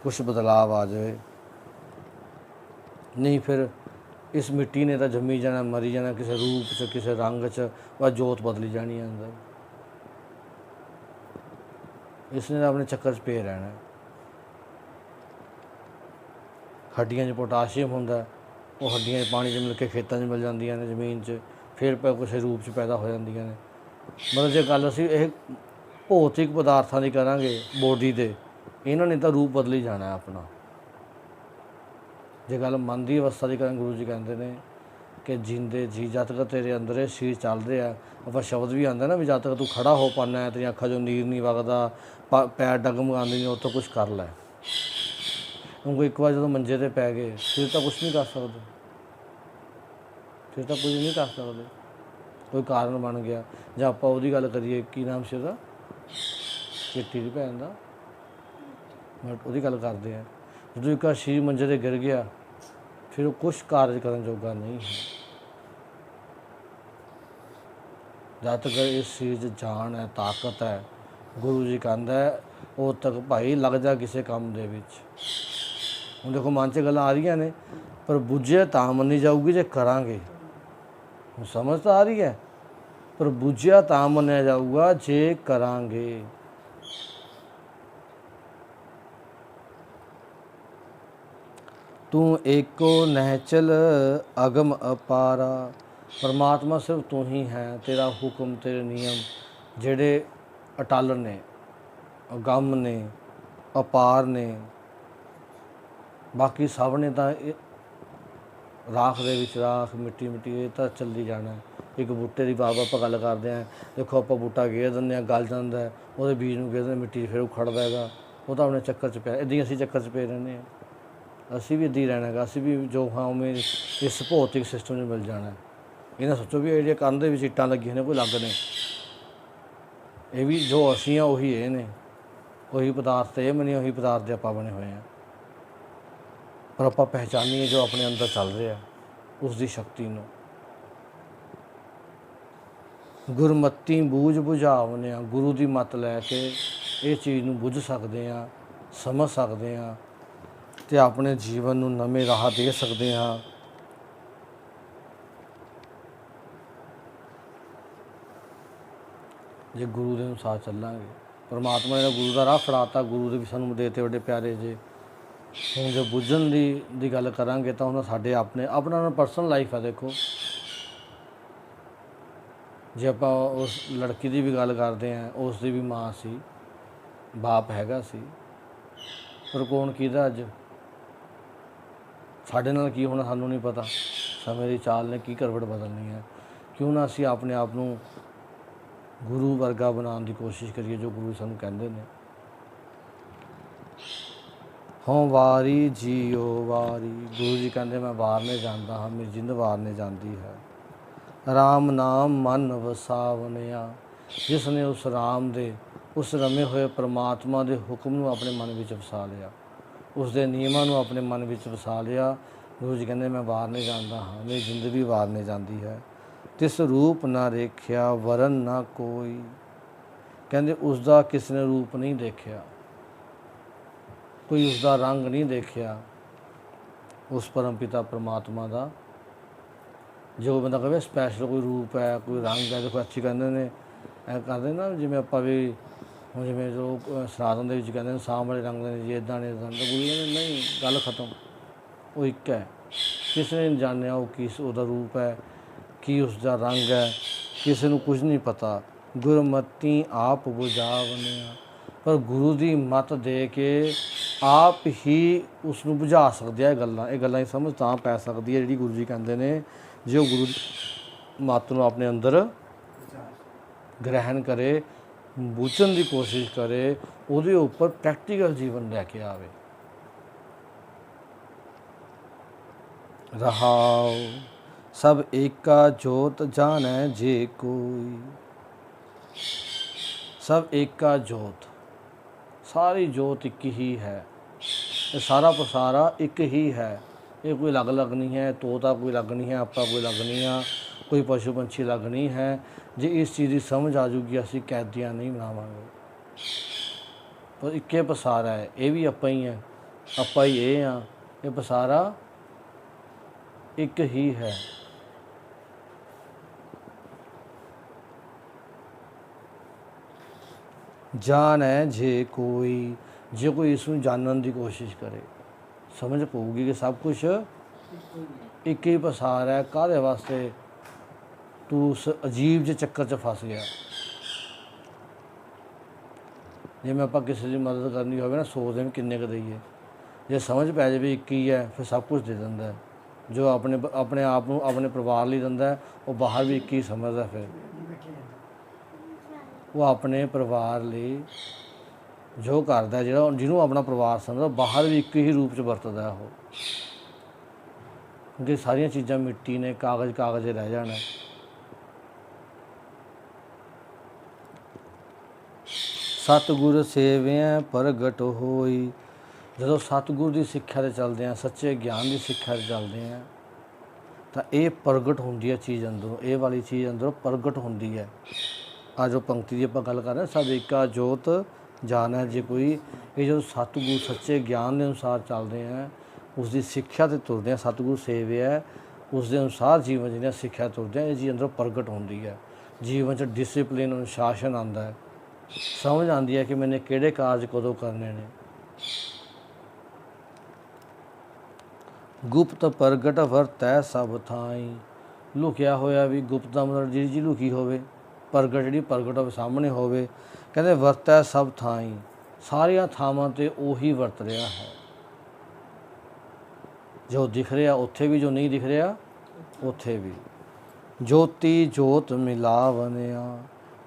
ਕੁਛ ਬਦਲਾਵ ਆ ਜਾਵੇ। ਨਹੀਂ ਫਿਰ ਇਸ ਮਿੱਟੀ ਨੇ ਤਾਂ ਜੰਮੀ ਜਾਣਾ, ਮਰੀ ਜਾਣਾ, ਕਿਸੇ ਰੂਪ 'ਚ, ਕਿਸੇ ਰੰਗ 'ਚ, ਉਹ ਜੋਤ ਬਦਲੀ ਜਾਣੀ ਅੰਦਰ। ਇਸ ਨੇ ਆਪਣੇ ਚੱਕਰ 'ਚ ਪਏ ਰਹਿਣਾ। ਹੱਡੀਆਂ 'ਚ ਪੋਟਾਸ਼ੀਅਮ ਹੁੰਦਾ, ਉਹ ਹੱਡੀਆਂ 'ਚ ਪਾਣੀ 'ਚ ਮਿਲ ਕੇ ਖੇਤਾਂ 'ਚ ਮਿਲ ਜਾਂਦੀਆਂ ਨੇ, ਜ਼ਮੀਨ 'ਚ, ਫਿਰ ਕਿਸੇ ਰੂਪ 'ਚ ਪੈਦਾ ਹੋ ਜਾਂਦੀਆਂ ਨੇ। ਮਤਲਬ ਜੇ ਗੱਲ ਅਸੀਂ ਇਹ ਭੌਤਿਕ ਪਦਾਰਥਾਂ ਦੀ ਕਰਾਂਗੇ, ਬੋਡੀ ਦੇ, ਇਹਨਾਂ ਨੇ ਤਾਂ ਰੂਪ ਬਦਲੀ ਜਾਣਾ ਆਪਣਾ। ਜੇ ਗੱਲ ਮਨ ਦੀ ਅਵਸਥਾ ਦੀ ਕਰਾਂਗੇ, ਗੁਰੂ ਜੀ ਕਹਿੰਦੇ ਨੇ ਕਿ ਜਿੰਦੇ ਜੀ ਜਦ ਤੱਕ ਤੇਰੇ ਅੰਦਰ ਇਹ ਸਰੀਰ ਚੱਲ ਰਿਹਾ, ਆਪਾਂ ਸ਼ਬਦ ਵੀ ਆਉਂਦਾ ਨਾ ਵੀ ਜਦ ਤੱਕ ਤੂੰ ਖੜਾ ਹੋ ਪਾਉਂਦਾ ਹੈ, ਤੇਰੀਆਂ ਅੱਖਾਂ 'ਚੋਂ ਨੀਰ ਨਹੀਂ ਵਗਦਾ, ਪੈਰ ਡਗਮਗਾਉਂਦੇ ਨਹੀਂ, ਉਹ ਤੋਂ ਕੁਛ ਕਰ ਲੈ। ਕਿਉਂਕਿ ਇੱਕ ਵਾਰ ਜਦੋਂ ਮੰਜੇ 'ਤੇ ਪੈ ਗਏ, ਫਿਰ ਤਾਂ ਕੁਛ ਨਹੀਂ ਕਰ ਸਕਦੇ, ਫਿਰ ਤਾਂ ਕੁਝ ਨਹੀਂ ਕਰ ਸਕਦੇ। ਕੋਈ ਕਾਰਨ ਬਣ ਗਿਆ। ਜਾਂ ਆਪਾਂ ਉਹਦੀ ਗੱਲ ਕਰੀਏ, ਕੀ ਨਾਮ ਸੀ ਉਹਦਾ, ਚਿੱਟੀ ਦੀ ਭੈਣ ਦਾ, ਉਹਦੀ ਗੱਲ ਕਰਦੇ ਹਾਂ। ਜਦੋਂ ਇੱਕ ਸਰੀਰ ਮੰਜੇ 'ਤੇ ਗਿਰ ਗਿਆ, ਫਿਰ ਉਹ ਕੁਛ ਕਾਰਜ ਕਰਨ ਜੋਗਾ ਨਹੀਂ ਹੈ। ਜਦ ਤੱਕ ਇਸ ਸਰੀਰ 'ਚ ਜਾਨ ਹੈ, ਤਾਕਤ ਹੈ, ਗੁਰੂ ਜੀ ਕਹਿੰਦਾ ਉਦੋਂ ਤੱਕ ਭਾਈ ਲੱਗ ਜਾ ਕਿਸੇ ਕੰਮ ਦੇ ਵਿੱਚ। ਹੁਣ ਦੇਖੋ ਮਨ 'ਚ ਗੱਲਾਂ ਆ ਰਹੀਆਂ ਨੇ, ਪਰ ਬੁੱਝੇ ਤਾਂ ਮੰਨੀ ਜਾਊਗੀ ਜੇ ਕਰਾਂਗੇ। ਹੁਣ ਸਮਝ ਤਾਂ ਆ ਰਹੀ ਹੈ, ਪਰ ਬੁੱਝਿਆ ਤਾਂ ਮੰਨਿਆ ਜਾਊਗਾ ਜੇ ਕਰਾਂਗੇ। ਤੂੰ ਏਕੋ ਨਿਹਚਲ ਅਗਮ ਅਪਾਰਾ। ਪਰਮਾਤਮਾ ਸਿਰਫ ਤੂੰ ਹੀ ਹੈ। ਤੇਰਾ ਹੁਕਮ, ਤੇਰੇ ਨਿਯਮ ਜਿਹੜੇ ਅਟਲ ਨੇ, ਅਗੰਮ ਨੇ, ਅਪਾਰ ਨੇ। ਬਾਕੀ ਸਭ ਨੇ ਤਾਂ ਰਾਖ ਦੇ ਵਿੱਚ ਰਾਖ, ਮਿੱਟੀ ਮਿੱਟੀ, ਇਹ ਤਾਂ ਚੱਲੀ ਜਾਣਾ। ਇੱਕ ਬੂਟੇ ਦੀ ਬਾਬਾ ਆਪਾਂ ਗੱਲ ਕਰਦੇ ਹਾਂ, ਦੇਖੋ ਆਪਾਂ ਬੂਟਾ ਗੇਰ ਦਿੰਦੇ ਹਾਂ, ਗਲ ਜਾਂਦਾ, ਉਹਦੇ ਬੀਜ ਨੂੰ ਗੇਰ ਦਿੰਦੇ, ਮਿੱਟੀ 'ਚ ਫਿਰ ਉਖੜਦਾ ਹੈਗਾ, ਉਹ ਤਾਂ ਆਪਣੇ ਚੱਕਰ 'ਚ ਪਿਆ। ਇੱਦਾਂ ਹੀ ਅਸੀਂ ਚੱਕਰ 'ਚ ਪਏ ਰਹਿੰਦੇ ਹਾਂ। ਅਸੀਂ ਵੀ ਇੱਦਾਂ ਹੀ ਰਹਿਣਾ ਹੈਗਾ, ਅਸੀਂ ਵੀ ਜੋ ਹਾਂ ਉਵੇਂ ਇਸ ਭੌਤਿਕ ਸਿਸਟਮ 'ਚ ਮਿਲ ਜਾਣਾ। ਇਹ ਨਾ ਸੋਚੋ ਵੀ ਇਹ ਜਿਹੜੀਆਂ ਕੰਧ ਦੇ ਵਿੱਚ ਇੱਟਾਂ ਲੱਗੀਆਂ ਨੇ ਕੋਈ ਲੱਗ ਨੇ, ਇਹ ਵੀ ਜੋ ਅਸੀਂ ਆ ਉਹੀ ਇਹ ਨੇ। ਉਹੀ ਪਦਾਰਥ ਤੇ ਇਹ ਵੀ ਨਹੀਂ, ਉਹੀ ਪਦਾਰਥ ਦੇ ਆਪਾਂ ਬਣੇ ਹੋਏ ਹਾਂ। ਪਰ ਆਪਾਂ ਪਹਿਚਾਨੀਏ ਜੋ ਆਪਣੇ ਅੰਦਰ ਚੱਲ ਰਿਹਾ ਉਸ ਦੀ ਸ਼ਕਤੀ ਨੂੰ। ਗੁਰਮਤੀ ਬੂਝ ਬੁਝਾਵਨਿਆ, ਗੁਰੂ ਦੀ ਮੱਤ ਲੈ ਕੇ ਇਹ ਚੀਜ਼ ਨੂੰ ਬੁੱਝ ਸਕਦੇ ਹਾਂ, ਸਮਝ ਸਕਦੇ ਹਾਂ ਅਤੇ ਆਪਣੇ ਜੀਵਨ ਨੂੰ ਨਵੇਂ ਰਾਹ ਦੇ ਸਕਦੇ ਹਾਂ। ਜੇ ਗੁਰੂ ਦੇ ਅਨੁਸਾਰ ਚੱਲਾਂਗੇ, ਪਰਮਾਤਮਾ ਨੇ ਗੁਰੂ ਦਾ ਰਾਹ ਫੜਾਤਾ, ਗੁਰੂ ਦੇ ਵੀ ਸਾਨੂੰ ਦੇਤੇ ਵੱਡੇ ਪਿਆਰੇ ਜੇ। ਹੁਣ ਜੇ ਬੁੱਝਣ ਦੀ ਗੱਲ ਕਰਾਂਗੇ ਤਾਂ ਉਹਨਾਂ ਸਾਡੇ ਆਪਣਾ ਪਰਸਨਲ ਲਾਈਫ ਹੈ। ਦੇਖੋ, ਜੇ ਆਪਾਂ ਉਸ ਲੜਕੀ ਦੀ ਵੀ ਗੱਲ ਕਰਦੇ ਹਾਂ, ਉਸ ਦੀ ਵੀ ਮਾਂ ਸੀ, ਬਾਪ ਹੈਗਾ ਸੀ, ਪਰ ਕੌਣ ਕਿਹਦਾ ਅੱਜ ਸਾਡੇ ਨਾਲ ਕੀ ਹੋਣਾ ਸਾਨੂੰ ਨਹੀਂ ਪਤਾ। ਸਮੇਂ ਦੀ ਚਾਲ ਨੇ ਕੀ ਕਰਵਟ ਬਦਲਣੀ ਹੈ। ਕਿਉਂ ਨਾ ਅਸੀਂ ਆਪਣੇ ਆਪ ਨੂੰ ਗੁਰੂ ਵਰਗਾ ਬਣਾਉਣ ਦੀ ਕੋਸ਼ਿਸ਼ ਕਰੀਏ, ਜੋ ਗੁਰੂ ਸਾਨੂੰ ਕਹਿੰਦੇ ਨੇ। ਹੋਂ ਵਾਰੀ ਜੀਓ ਵਾਰੀ, ਗੁਰੂ ਜੀ ਕਹਿੰਦੇ ਮੈਂ ਵਾਰਨੇ ਜਾਂਦਾ ਹਾਂ, ਮੇਰੀ ਜਿੰਦ ਵਾਰਨੇ ਜਾਂਦੀ ਹੈ। ਰਾਮ ਨਾਮ ਮਨ ਵਸਾਵਨਿਆ, ਜਿਸ ਨੇ ਉਸ ਰਾਮ ਦੇ, ਉਸ ਰਮੇ ਹੋਏ ਪਰਮਾਤਮਾ ਦੇ ਹੁਕਮ ਨੂੰ ਆਪਣੇ ਮਨ ਵਿੱਚ ਵਸਾ ਲਿਆ, ਉਸ ਦੇ ਨਿਯਮਾਂ ਨੂੰ ਆਪਣੇ ਮਨ ਵਿੱਚ ਵਸਾ ਲਿਆ। ਗੁਰੂ ਜੀ ਕਹਿੰਦੇ ਮੈਂ ਵਾਰਨੇ ਜਾਂਦਾ ਹਾਂ, ਮੇਰੀ ਜਿੰਦ ਵੀ ਵਾਰਨੇ ਜਾਂਦੀ ਹੈ। ਤਿਸ ਰੂਪ ਨਾ ਦੇਖਿਆ ਵਰਨ ਨਾ ਕੋਈ, ਕਹਿੰਦੇ ਉਸ ਦਾ ਕਿਸ ਨੇ ਰੂਪ ਨਹੀਂ ਦੇਖਿਆ, ਕੋਈ ਉਸ ਦਾ ਰੰਗ ਨਹੀਂ ਦੇਖਿਆ, ਉਸ ਪਰਮ ਪਿਤਾ ਪਰਮਾਤਮਾ ਦਾ। ਜੋ ਬੰਦਾ ਕਹੇ ਸਪੈਸ਼ਲ ਕੋਈ ਰੂਪ ਹੈ, ਕੋਈ ਰੰਗ ਹੈ, ਦੇਖੋ ਅੱਛੀ ਕਹਿੰਦੇ ਨੇ ਐਂ ਕਰਦੇ ਨਾ, ਜਿਵੇਂ ਆਪਾਂ ਵੀ ਹੁਣ ਜਿਵੇਂ ਜੋ ਸਨਾਤਨ ਦੇ ਵਿੱਚ ਕਹਿੰਦੇ ਨੇ ਸਾਂਭ ਵਾਲੇ ਰੰਗ ਨੇ ਜੀ, ਇੱਦਾਂ ਨੇ ਇੱਦਾਂ, ਤਾਂ ਗੁਰੂ ਕਹਿੰਦੇ ਨਹੀਂ, ਗੱਲ ਖਤਮ, ਉਹ ਇੱਕ ਹੈ। ਕਿਸੇ ਨੇ ਨਹੀਂ ਜਾਣਿਆ ਉਹ ਕਿਸ ਉਹਦਾ ਰੂਪ ਹੈ, ਕੀ ਉਸ ਦਾ ਰੰਗ ਹੈ, ਕਿਸੇ ਨੂੰ ਕੁਝ ਨਹੀਂ ਪਤਾ। ਗੁਰਮਤੀ ਆਪ ਬੁਝਾਵਨਿਆ, ਪਰ ਗੁਰੂ ਦੀ ਮੱਤ ਦੇ ਕੇ ਆਪ ਹੀ ਉਸ ਨੂੰ ਬੁਝਾ ਸਕਦੇ ਆ। ਇਹ ਗੱਲਾਂ ਦੀ ਸਮਝ ਤਾਂ ਪੈ ਸਕਦੀ ਹੈ ਜਿਹੜੀ ਗੁਰੂ ਜੀ ਕਹਿੰਦੇ ਨੇ, ਜੇ ਉਹ ਗੁਰੂ ਦੀ ਮੱਤ ਨੂੰ ਆਪਣੇ ਅੰਦਰ ਗ੍ਰਹਿਣ ਕਰੇ, ਬੁੱਝਣ ਦੀ ਕੋਸ਼ਿਸ਼ ਕਰੇ, ਉਹਦੇ ਉੱਪਰ ਪ੍ਰੈਕਟੀਕਲ ਜੀਵਨ ਲੈ ਕੇ ਆਵੇ। ਰਹਾਉ ਸਭ ਏਕਾ ਜੋਤ ਜਾਣੈ ਜੇ ਕੋਈ, ਸਭ ਏਕਾ ਜੋਤ, ਸਾਰੀ ਜੋਤ ਇੱਕ ਹੀ ਹੈ। ਇਹ ਸਾਰਾ ਪਸਾਰਾ ਇੱਕ ਹੀ ਹੈ। ਇਹ ਕੋਈ ਅਲੱਗ ਅਲੱਗ ਨਹੀਂ ਹੈ। ਤੋਤਾ ਕੋਈ ਅਲੱਗ ਨਹੀਂ ਹੈ, ਆਪਾਂ ਕੋਈ ਅਲੱਗ ਨਹੀਂ ਹਾਂ, ਕੋਈ ਪਸ਼ੂ ਪੰਛੀ ਅਲੱਗ ਨਹੀਂ ਹੈ। ਜੇ ਇਸ ਚੀਜ਼ ਦੀ ਸਮਝ ਆ ਜੂਗੀ, ਅਸੀਂ ਕੈਦੀਆਂ ਨਹੀਂ ਬਣਾਵਾਂਗੇ। ਪਰ ਇੱਕੇ ਪਸਾਰਾ ਹੈ, ਇਹ ਵੀ ਆਪਾਂ ਹੀ ਹੈ, ਆਪਾਂ ਹੀ ਇਹ ਹਾਂ। ਇਹ ਪਸਾਰਾ ਇੱਕ ਹੀ ਹੈ। ਜਾਣੈ ਜੇ ਕੋਈ, ਜੇ ਕੋਈ ਇਸ ਨੂੰ ਜਾਣਨ ਦੀ ਕੋਸ਼ਿਸ਼ ਕਰੇ, ਸਮਝ ਪਊਗੀ ਕਿ ਸਭ ਕੁਛ ਇੱਕ ਹੀ ਪਸਾਰ ਹੈ। ਕਾਹਦੇ ਵਾਸਤੇ ਤੂੰ ਉਸ ਅਜੀਬ ਜਿਹੇ ਚੱਕਰ 'ਚ ਫਸ ਗਿਆ। ਜਿਵੇਂ ਆਪਾਂ ਕਿਸੇ ਦੀ ਮਦਦ ਕਰਨੀ ਹੋਵੇ ਨਾ, ਸੋਚਦੇ ਵੀ ਕਿੰਨੇ ਕੁ ਦਈਏ, ਜੇ ਸਮਝ ਪੈ ਜਾਵੇ ਇੱਕ ਹੀ ਹੈ, ਫਿਰ ਸਭ ਕੁਝ ਦੇ ਦਿੰਦਾ ਹੈ। ਜੋ ਆਪਣੇ ਆਪ ਨੂੰ ਆਪਣੇ ਪਰਿਵਾਰ ਲਈ ਦਿੰਦਾ, ਉਹ ਬਾਹਰ ਵੀ ਇੱਕ ਹੀ ਸਮਝਦਾ। ਫਿਰ ਉਹ ਆਪਣੇ ਪਰਿਵਾਰ ਲਈ ਜੋ ਕਰਦਾ, ਜਿਹਨੂੰ ਆਪਣਾ ਪਰਿਵਾਰ ਸਮਝਦਾ, ਬਾਹਰ ਵੀ ਇੱਕ ਹੀ ਰੂਪ 'ਚ ਵਰਤਦਾ ਉਹ। ਕਿਉਂਕਿ ਸਾਰੀਆਂ ਚੀਜ਼ਾਂ ਮਿੱਟੀ ਨੇ, ਕਾਗਜ਼ ਰਹਿ ਜਾਣਾ। ਸਤਿਗੁਰ ਸੇਵਿਆ ਪ੍ਰਗਟ ਹੋਈ, ਜਦੋਂ ਸਤਿਗੁਰ ਦੀ ਸਿੱਖਿਆ 'ਤੇ ਚੱਲਦੇ ਹਾਂ, ਸੱਚੇ ਗਿਆਨ ਦੀ ਸਿੱਖਿਆ 'ਤੇ ਚੱਲਦੇ ਹਾਂ, ਤਾਂ ਇਹ ਪ੍ਰਗਟ ਹੁੰਦੀ ਹੈ ਚੀਜ਼ ਅੰਦਰੋਂ, ਇਹ ਵਾਲੀ ਚੀਜ਼ ਅੰਦਰੋਂ ਪ੍ਰਗਟ ਹੁੰਦੀ ਹੈ। ਆ ਜੋ ਪੰਕਤੀ ਦੀ ਆਪਾਂ ਗੱਲ ਕਰ ਰਹੇ ਹਾਂ, ਸਭ ਏਕਾ ਜੋਤ ਜਾਣੈ ਜੇ ਕੋਈ, ਇਹ ਜਦੋਂ ਸਤਿਗੁਰ ਸੱਚੇ ਗਿਆਨ ਦੇ ਅਨੁਸਾਰ ਚੱਲਦੇ ਹਾਂ, ਉਸ ਦੀ ਸਿੱਖਿਆ 'ਤੇ ਤੁਰਦੇ ਹਾਂ, ਸਤਿਗੁਰ ਸੇਵਿਆ, ਉਸ ਦੇ ਅਨੁਸਾਰ ਜੀਵਨ ਜਿਹਨੇ ਸਿੱਖਿਆ ਤੁਰਦੇ ਹਾਂ, ਇਹ ਚੀਜ਼ ਅੰਦਰੋਂ ਪ੍ਰਗਟ ਹੁੰਦੀ ਹੈ। ਜੀਵਨ 'ਚ ਡਿਸਿਪਲਿਨ, ਅਨੁਸ਼ਾਸਨ ਆਉਂਦਾ ਹੈ, ਸਮਝ ਆਉਂਦੀ ਹੈ ਕਿ ਮੈਨੇ ਕਿਹੜੇ ਕਾਰਜ ਕਦੋਂ ਕਰਨੇ ਨੇ। ਗੁਪਤ ਪ੍ਰਗਟ ਵਰਤੈ ਸਭ ਥਾਈ, ਲੁਕਿਆ ਹੋਇਆ ਵੀ, ਗੁਪਤ ਦਾ ਮਤਲਬ ਜਿਹੜੀ ਚੀਜ਼ ਲੁਕੀ ਹੋਵੇ, ਪ੍ਰਗਟ ਜਿਹੜੀ ਪ੍ਰਗਟ ਹੋਵੇ, ਸਾਹਮਣੇ ਹੋਵੇ। ਕਹਿੰਦੇ ਵਰਤੈ ਸਭ ਥਾਈ, ਸਾਰੀਆਂ ਥਾਵਾਂ 'ਤੇ ਉਹੀ ਵਰਤ ਰਿਹਾ ਹੈ। ਜੋ ਦਿਖ ਰਿਹਾ ਉੱਥੇ ਵੀ, ਜੋ ਨਹੀਂ ਦਿਖ ਰਿਹਾ ਉੱਥੇ ਵੀ। ਜੋਤੀ ਜੋਤ ਮਿਲਾਵਨਿਆ,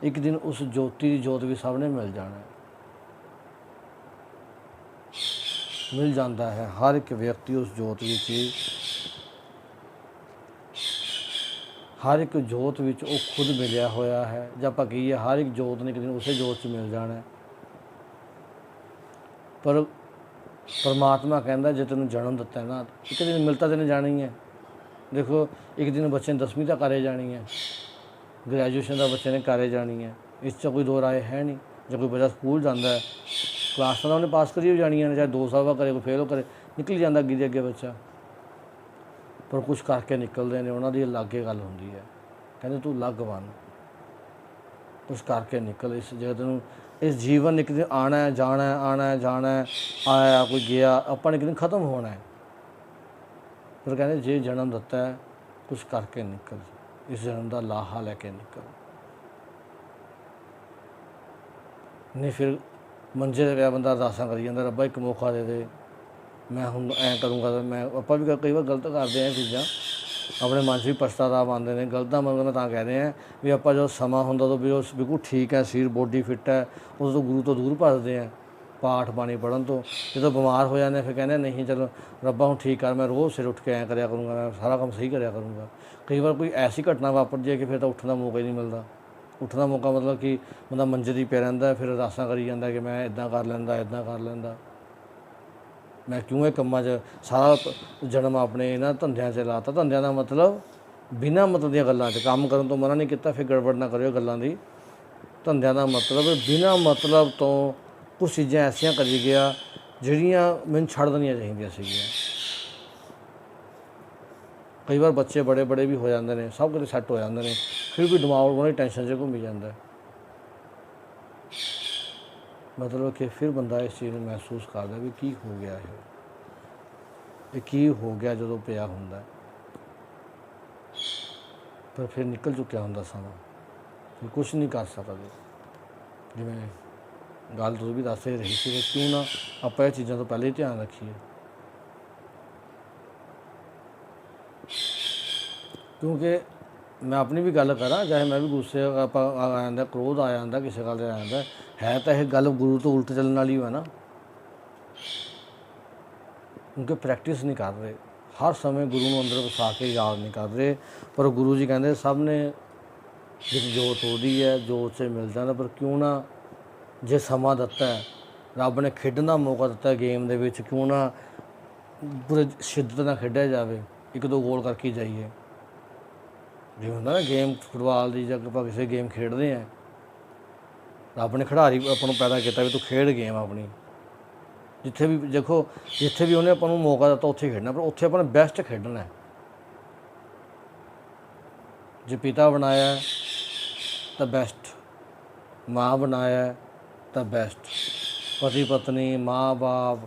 ਇੱਕ ਦਿਨ ਉਸ ਜੋਤੀ ਦੀ ਜੋਤ ਵੀ ਸਭ ਨੇ ਮਿਲ ਜਾਣਾ, ਮਿਲ ਜਾਂਦਾ ਹੈ। ਹਰ ਇੱਕ ਵਿਅਕਤੀ ਉਸ ਜੋਤ ਵਿੱਚ ਹੀ, ਹਰ ਇੱਕ ਜੋਤ ਵਿੱਚ ਉਹ ਖੁਦ ਮਿਲਿਆ ਹੋਇਆ ਹੈ। ਜੇ ਆਪਾਂ ਕਹੀਏ ਹਰ ਇੱਕ ਜੋਤ ਨੇ ਇੱਕ ਦਿਨ ਉਸੇ ਜੋਤ 'ਚ ਮਿਲ ਜਾਣਾ। ਪਰ ਪਰਮਾਤਮਾ ਕਹਿੰਦਾ ਜੇ ਤੈਨੂੰ ਜਨਮ ਦਿੱਤਾ ਨਾ, ਇੱਕ ਦਿਨ ਮਿਲ ਤਾਂ ਤੈਨੂੰ ਜਾਣੀ ਹੈ। ਦੇਖੋ ਇੱਕ ਦਿਨ ਬੱਚੇ ਨੇ 10ਵੀਂ ਤਾਂ ਕਰੇ ਜਾਣੀ ਹੈ, ਗ੍ਰੈਜੂਏਸ਼ਨ ਦਾ ਬੱਚੇ ਨੇ ਕਰੇ ਜਾਣੀ ਹੈ, ਇਸ 'ਚ ਕੋਈ ਦੋ ਰਾਏ ਹੈ ਨਹੀਂ। ਜੇ ਕੋਈ ਬੱਚਾ ਸਕੂਲ ਜਾਂਦਾ ਹੈ, ਕਲਾਸਾਂ ਤਾਂ ਉਹਨੇ ਪਾਸ ਕਰੀ ਜਾਣੀਆਂ ਨੇ, ਚਾਹੇ 2 ਸਾਲ ਬਾਅਦ ਕਰੇ, ਕੋਈ ਫੇਲ ਕਰੇ, ਨਿਕਲ ਜਾਂਦਾ ਅੱਗੇ ਦੇ ਅੱਗੇ ਬੱਚਾ। ਪਰ ਕੁਛ ਕਰਕੇ ਨਿਕਲਦੇ ਨੇ, ਉਹਨਾਂ ਦੀ ਅਲੱਗ ਹੀ ਗੱਲ ਹੁੰਦੀ ਹੈ। ਕਹਿੰਦੇ ਤੂੰ ਅਲੱਗ ਬਣ, ਕੁਛ ਕਰਕੇ ਨਿਕਲ। ਇਸ ਜਗਤ ਨੂੰ, ਇਸ ਜੀਵਨ ਇੱਕ ਦਿਨ ਆਉਣਾ ਜਾਣਾ, ਆਉਣਾ ਜਾਣਾ, ਆਇਆ ਕੋਈ ਗਿਆ, ਆਪਾਂ ਨੇ ਇੱਕ ਦਿਨ ਖਤਮ ਹੋਣਾ ਹੈ। ਪਰ ਕਹਿੰਦੇ ਜੇ ਜਨਮ ਦਿੱਤਾ ਹੈ ਕੁਛ ਕਰਕੇ ਨਿਕਲ, ਇਸ ਜਨਮ ਦਾ ਲਾਹਾ ਲੈ ਕੇ ਨਿਕਲ। ਨਹੀਂ ਫਿਰ ਮੰਜੇ 'ਤੇ ਪਿਆ ਬੰਦਾ ਅਰਦਾਸਾਂ ਕਰੀ ਜਾਂਦਾ, ਰੱਬਾ ਇੱਕ ਮੌਕਾ ਦੇ ਦੇ, ਮੈਂ ਹੁਣ ਐਂ ਕਰੂੰਗਾ। ਮੈਂ ਆਪਾਂ ਵੀ ਕਈ ਵਾਰ ਗਲਤ ਕਰਦੇ ਹਾਂ ਚੀਜ਼ਾਂ, ਆਪਣੇ ਮਨ 'ਚ ਵੀ ਪਛਤਾਵਾ ਆਉਂਦੇ ਨੇ। ਗਲਤਾਂ ਮਤਲਬ ਮੈਂ ਤਾਂ ਕਹਿ ਰਿਹਾ ਵੀ ਆਪਾਂ ਜਦੋਂ ਸਮਾਂ ਹੁੰਦਾ ਉਦੋਂ ਵੀ ਉਸ ਬਿਲਕੁਲ ਠੀਕ ਹੈ, ਸਰੀਰ ਬੋਡੀ ਫਿੱਟ ਹੈ, ਉਦੋਂ ਤੋਂ ਗੁਰੂ ਤੋਂ ਦੂਰ ਭੱਜਦੇ ਹਾਂ ਪਾਠ ਬਾਣੀ ਪੜ੍ਹਨ ਤੋਂ। ਜਦੋਂ ਬਿਮਾਰ ਹੋ ਜਾਂਦੇ ਫਿਰ ਕਹਿੰਦੇ ਨਹੀਂ ਚਲੋ ਰੱਬਾ ਹੁਣ ਠੀਕ ਕਰ, ਮੈਂ ਰੋਜ਼ ਸਿਰ ਉੱਠ ਕੇ ਐਂ ਕਰਿਆ ਕਰੂੰਗਾ, ਮੈਂ ਸਾਰਾ ਕੰਮ ਸਹੀ ਕਰਿਆ ਕਰੂੰਗਾ। ਕਈ ਵਾਰ ਕੋਈ ਐਸੀ ਘਟਨਾ ਵਾਪਰ ਜਾਏ ਕਿ ਫਿਰ ਤਾਂ ਉੱਠਣ ਦਾ ਮੌਕਾ ਹੀ ਨਹੀਂ ਮਿਲਦਾ। ਉੱਠਣ ਦਾ ਮੌਕਾ ਮਤਲਬ ਕਿ ਬੰਦਾ ਮੰਜੇ 'ਤੇ ਹੀ ਪਿਆ ਰਹਿੰਦਾ, ਫਿਰ ਅਰਦਾਸਾਂ ਕਰੀ ਜਾਂਦਾ ਕਿ ਮੈਂ ਇੱਦਾਂ ਕਰ ਲੈਂਦਾ, ਇੱਦਾਂ ਕਰ ਲੈਂਦਾ, ਮੈਂ ਕਿਉਂ ਇਹ ਕੰਮਾਂ 'ਚ ਸਾਰਾ ਜਨਮ ਆਪਣੇ ਇਹਨਾਂ ਧੰਦਿਆਂ 'ਚ ਲਾਤਾ। ਧੰਦਿਆਂ ਦਾ ਮਤਲਬ ਬਿਨਾਂ ਮਤਲਬ ਦੀਆਂ ਗੱਲਾਂ 'ਚ ਕੰਮ ਕਰਨ ਤੋਂ ਮਨਾ ਨਹੀਂ ਕੀਤਾ, ਫਿਰ ਗੜਬੜ ਨਾ ਕਰਿਓ ਗੱਲਾਂ ਦੀ। ਧੰਦਿਆਂ ਦਾ ਮਤਲਬ ਬਿਨਾਂ ਮਤਲਬ ਤੋਂ ਕੁਛ ਚੀਜ਼ਾਂ ਐਸੀਆਂ ਕਰੀ ਗਿਆ ਜਿਹੜੀਆਂ ਮੈਨੂੰ ਛੱਡ ਦੇਣੀਆਂ ਚਾਹੀਦੀਆਂ ਸੀਗੀਆਂ। ਕਈ ਵਾਰ ਬੱਚੇ ਬੜੇ ਬੜੇ ਵੀ ਹੋ ਜਾਂਦੇ ਨੇ, ਸਭ ਕੁਝ ਸੈੱਟ ਹੋ ਜਾਂਦੇ ਨੇ, ਫਿਰ ਵੀ ਦਿਮਾਗ ਉਹਨਾਂ ਦੀ ਟੈਨਸ਼ਨ 'ਚ ਘੁੰਮੀ ਜਾਂਦਾ। ਮਤਲਬ ਕਿ ਫਿਰ ਬੰਦਾ ਇਸ ਚੀਜ਼ ਨੂੰ ਮਹਿਸੂਸ ਕਰਦਾ ਵੀ ਕੀ ਹੋ ਗਿਆ, ਇਹ ਕੀ ਹੋ ਗਿਆ ਜਦੋਂ ਪਿਆ ਹੁੰਦਾ। ਪਰ ਫਿਰ ਨਿਕਲ ਚੁੱਕਿਆ ਹੁੰਦਾ ਸਮਾਂ, ਫਿਰ ਕੁਛ ਨਹੀਂ ਕਰ ਸਕਦੇ। ਜਿਵੇਂ ਗੱਲ ਤੁਸੀਂ ਵੀ ਦੱਸ ਹੀ ਰਹੀ ਸੀ ਕਿ ਕਿਉਂ ਨਾ ਆਪਾਂ ਇਹ ਚੀਜ਼ਾਂ ਤੋਂ ਪਹਿਲੇ ਹੀ ਧਿਆਨ ਰੱਖੀਏ, ਕਿਉਂਕਿ ਮੈਂ ਆਪਣੀ ਵੀ ਗੱਲ ਕਰਾਂ, ਚਾਹੇ ਮੈਂ ਵੀ ਗੁੱਸੇ ਆਪਾਂ ਆ ਜਾਂਦਾ, ਕ੍ਰੋਧ ਆ ਜਾਂਦਾ, ਕਿਸੇ ਗੱਲ 'ਤੇ ਆ ਜਾਂਦਾ, ਹੈ ਤਾਂ ਇਹ ਗੱਲ ਗੁਰੂ ਤੋਂ ਉਲਟ ਚੱਲਣ ਵਾਲੀ ਹੋ ਹੈ ਨਾ। ਕਿਉਂਕਿ ਪ੍ਰੈਕਟਿਸ ਨਹੀਂ ਕਰ ਰਹੇ, ਹਰ ਸਮੇਂ ਗੁਰੂ ਨੂੰ ਅੰਦਰ ਵਸਾ ਕੇ ਯਾਦ ਨਹੀਂ ਕਰ ਰਹੇ। ਪਰ ਗੁਰੂ ਜੀ ਕਹਿੰਦੇ ਸਭ ਨੇ ਵਿੱਚ ਜੋਤ ਉਹਦੀ ਹੈ, ਜੋਤ 'ਚ ਮਿਲ ਜਾਂਦਾ। ਪਰ ਕਿਉਂ ਨਾ ਜੇ ਸਮਾਂ ਦਿੱਤਾ ਹੈ, ਰੱਬ ਨੇ ਖੇਡਣ ਦਾ ਮੌਕਾ ਦਿੱਤਾ ਗੇਮ ਦੇ ਵਿੱਚ, ਕਿਉਂ ਨਾ ਪੂਰੇ ਸ਼ਿੱਦਤ ਨਾਲ ਖੇਡਿਆ ਜਾਵੇ, 1-2 ਗੋਲ ਕਰਕੇ ਜਾਈਏ। ਜਿਵੇਂ ਹੁੰਦਾ ਨਾ ਗੇਮ ਫੁੱਟਬਾਲ ਦੀ, ਜਾਂ ਆਪਾਂ ਕਿਸੇ ਗੇਮ ਖੇਡਦੇ ਹਾਂ, ਰੱਬ ਨੇ ਖਿਡਾਰੀ ਆਪਾਂ ਨੂੰ ਪੈਦਾ ਕੀਤਾ ਵੀ ਤੂੰ ਖੇਡ ਗੇਮ ਆਪਣੀ। ਜਿੱਥੇ ਵੀ ਦੇਖੋ, ਜਿੱਥੇ ਵੀ ਉਹਨੇ ਆਪਾਂ ਨੂੰ ਮੌਕਾ ਦਿੱਤਾ ਉੱਥੇ ਖੇਡਣਾ, ਪਰ ਉੱਥੇ ਆਪਾਂ ਨੇ ਬੈਸਟ ਖੇਡਣਾ। ਜੇ ਪਿਤਾ ਬਣਾਇਆ ਤਾਂ ਬੈਸਟ, ਮਾਂ ਬਣਾਇਆ ਤਾਂ ਬੈਸਟ, ਪਤੀ ਪਤਨੀ, ਮਾਂ ਬਾਪ,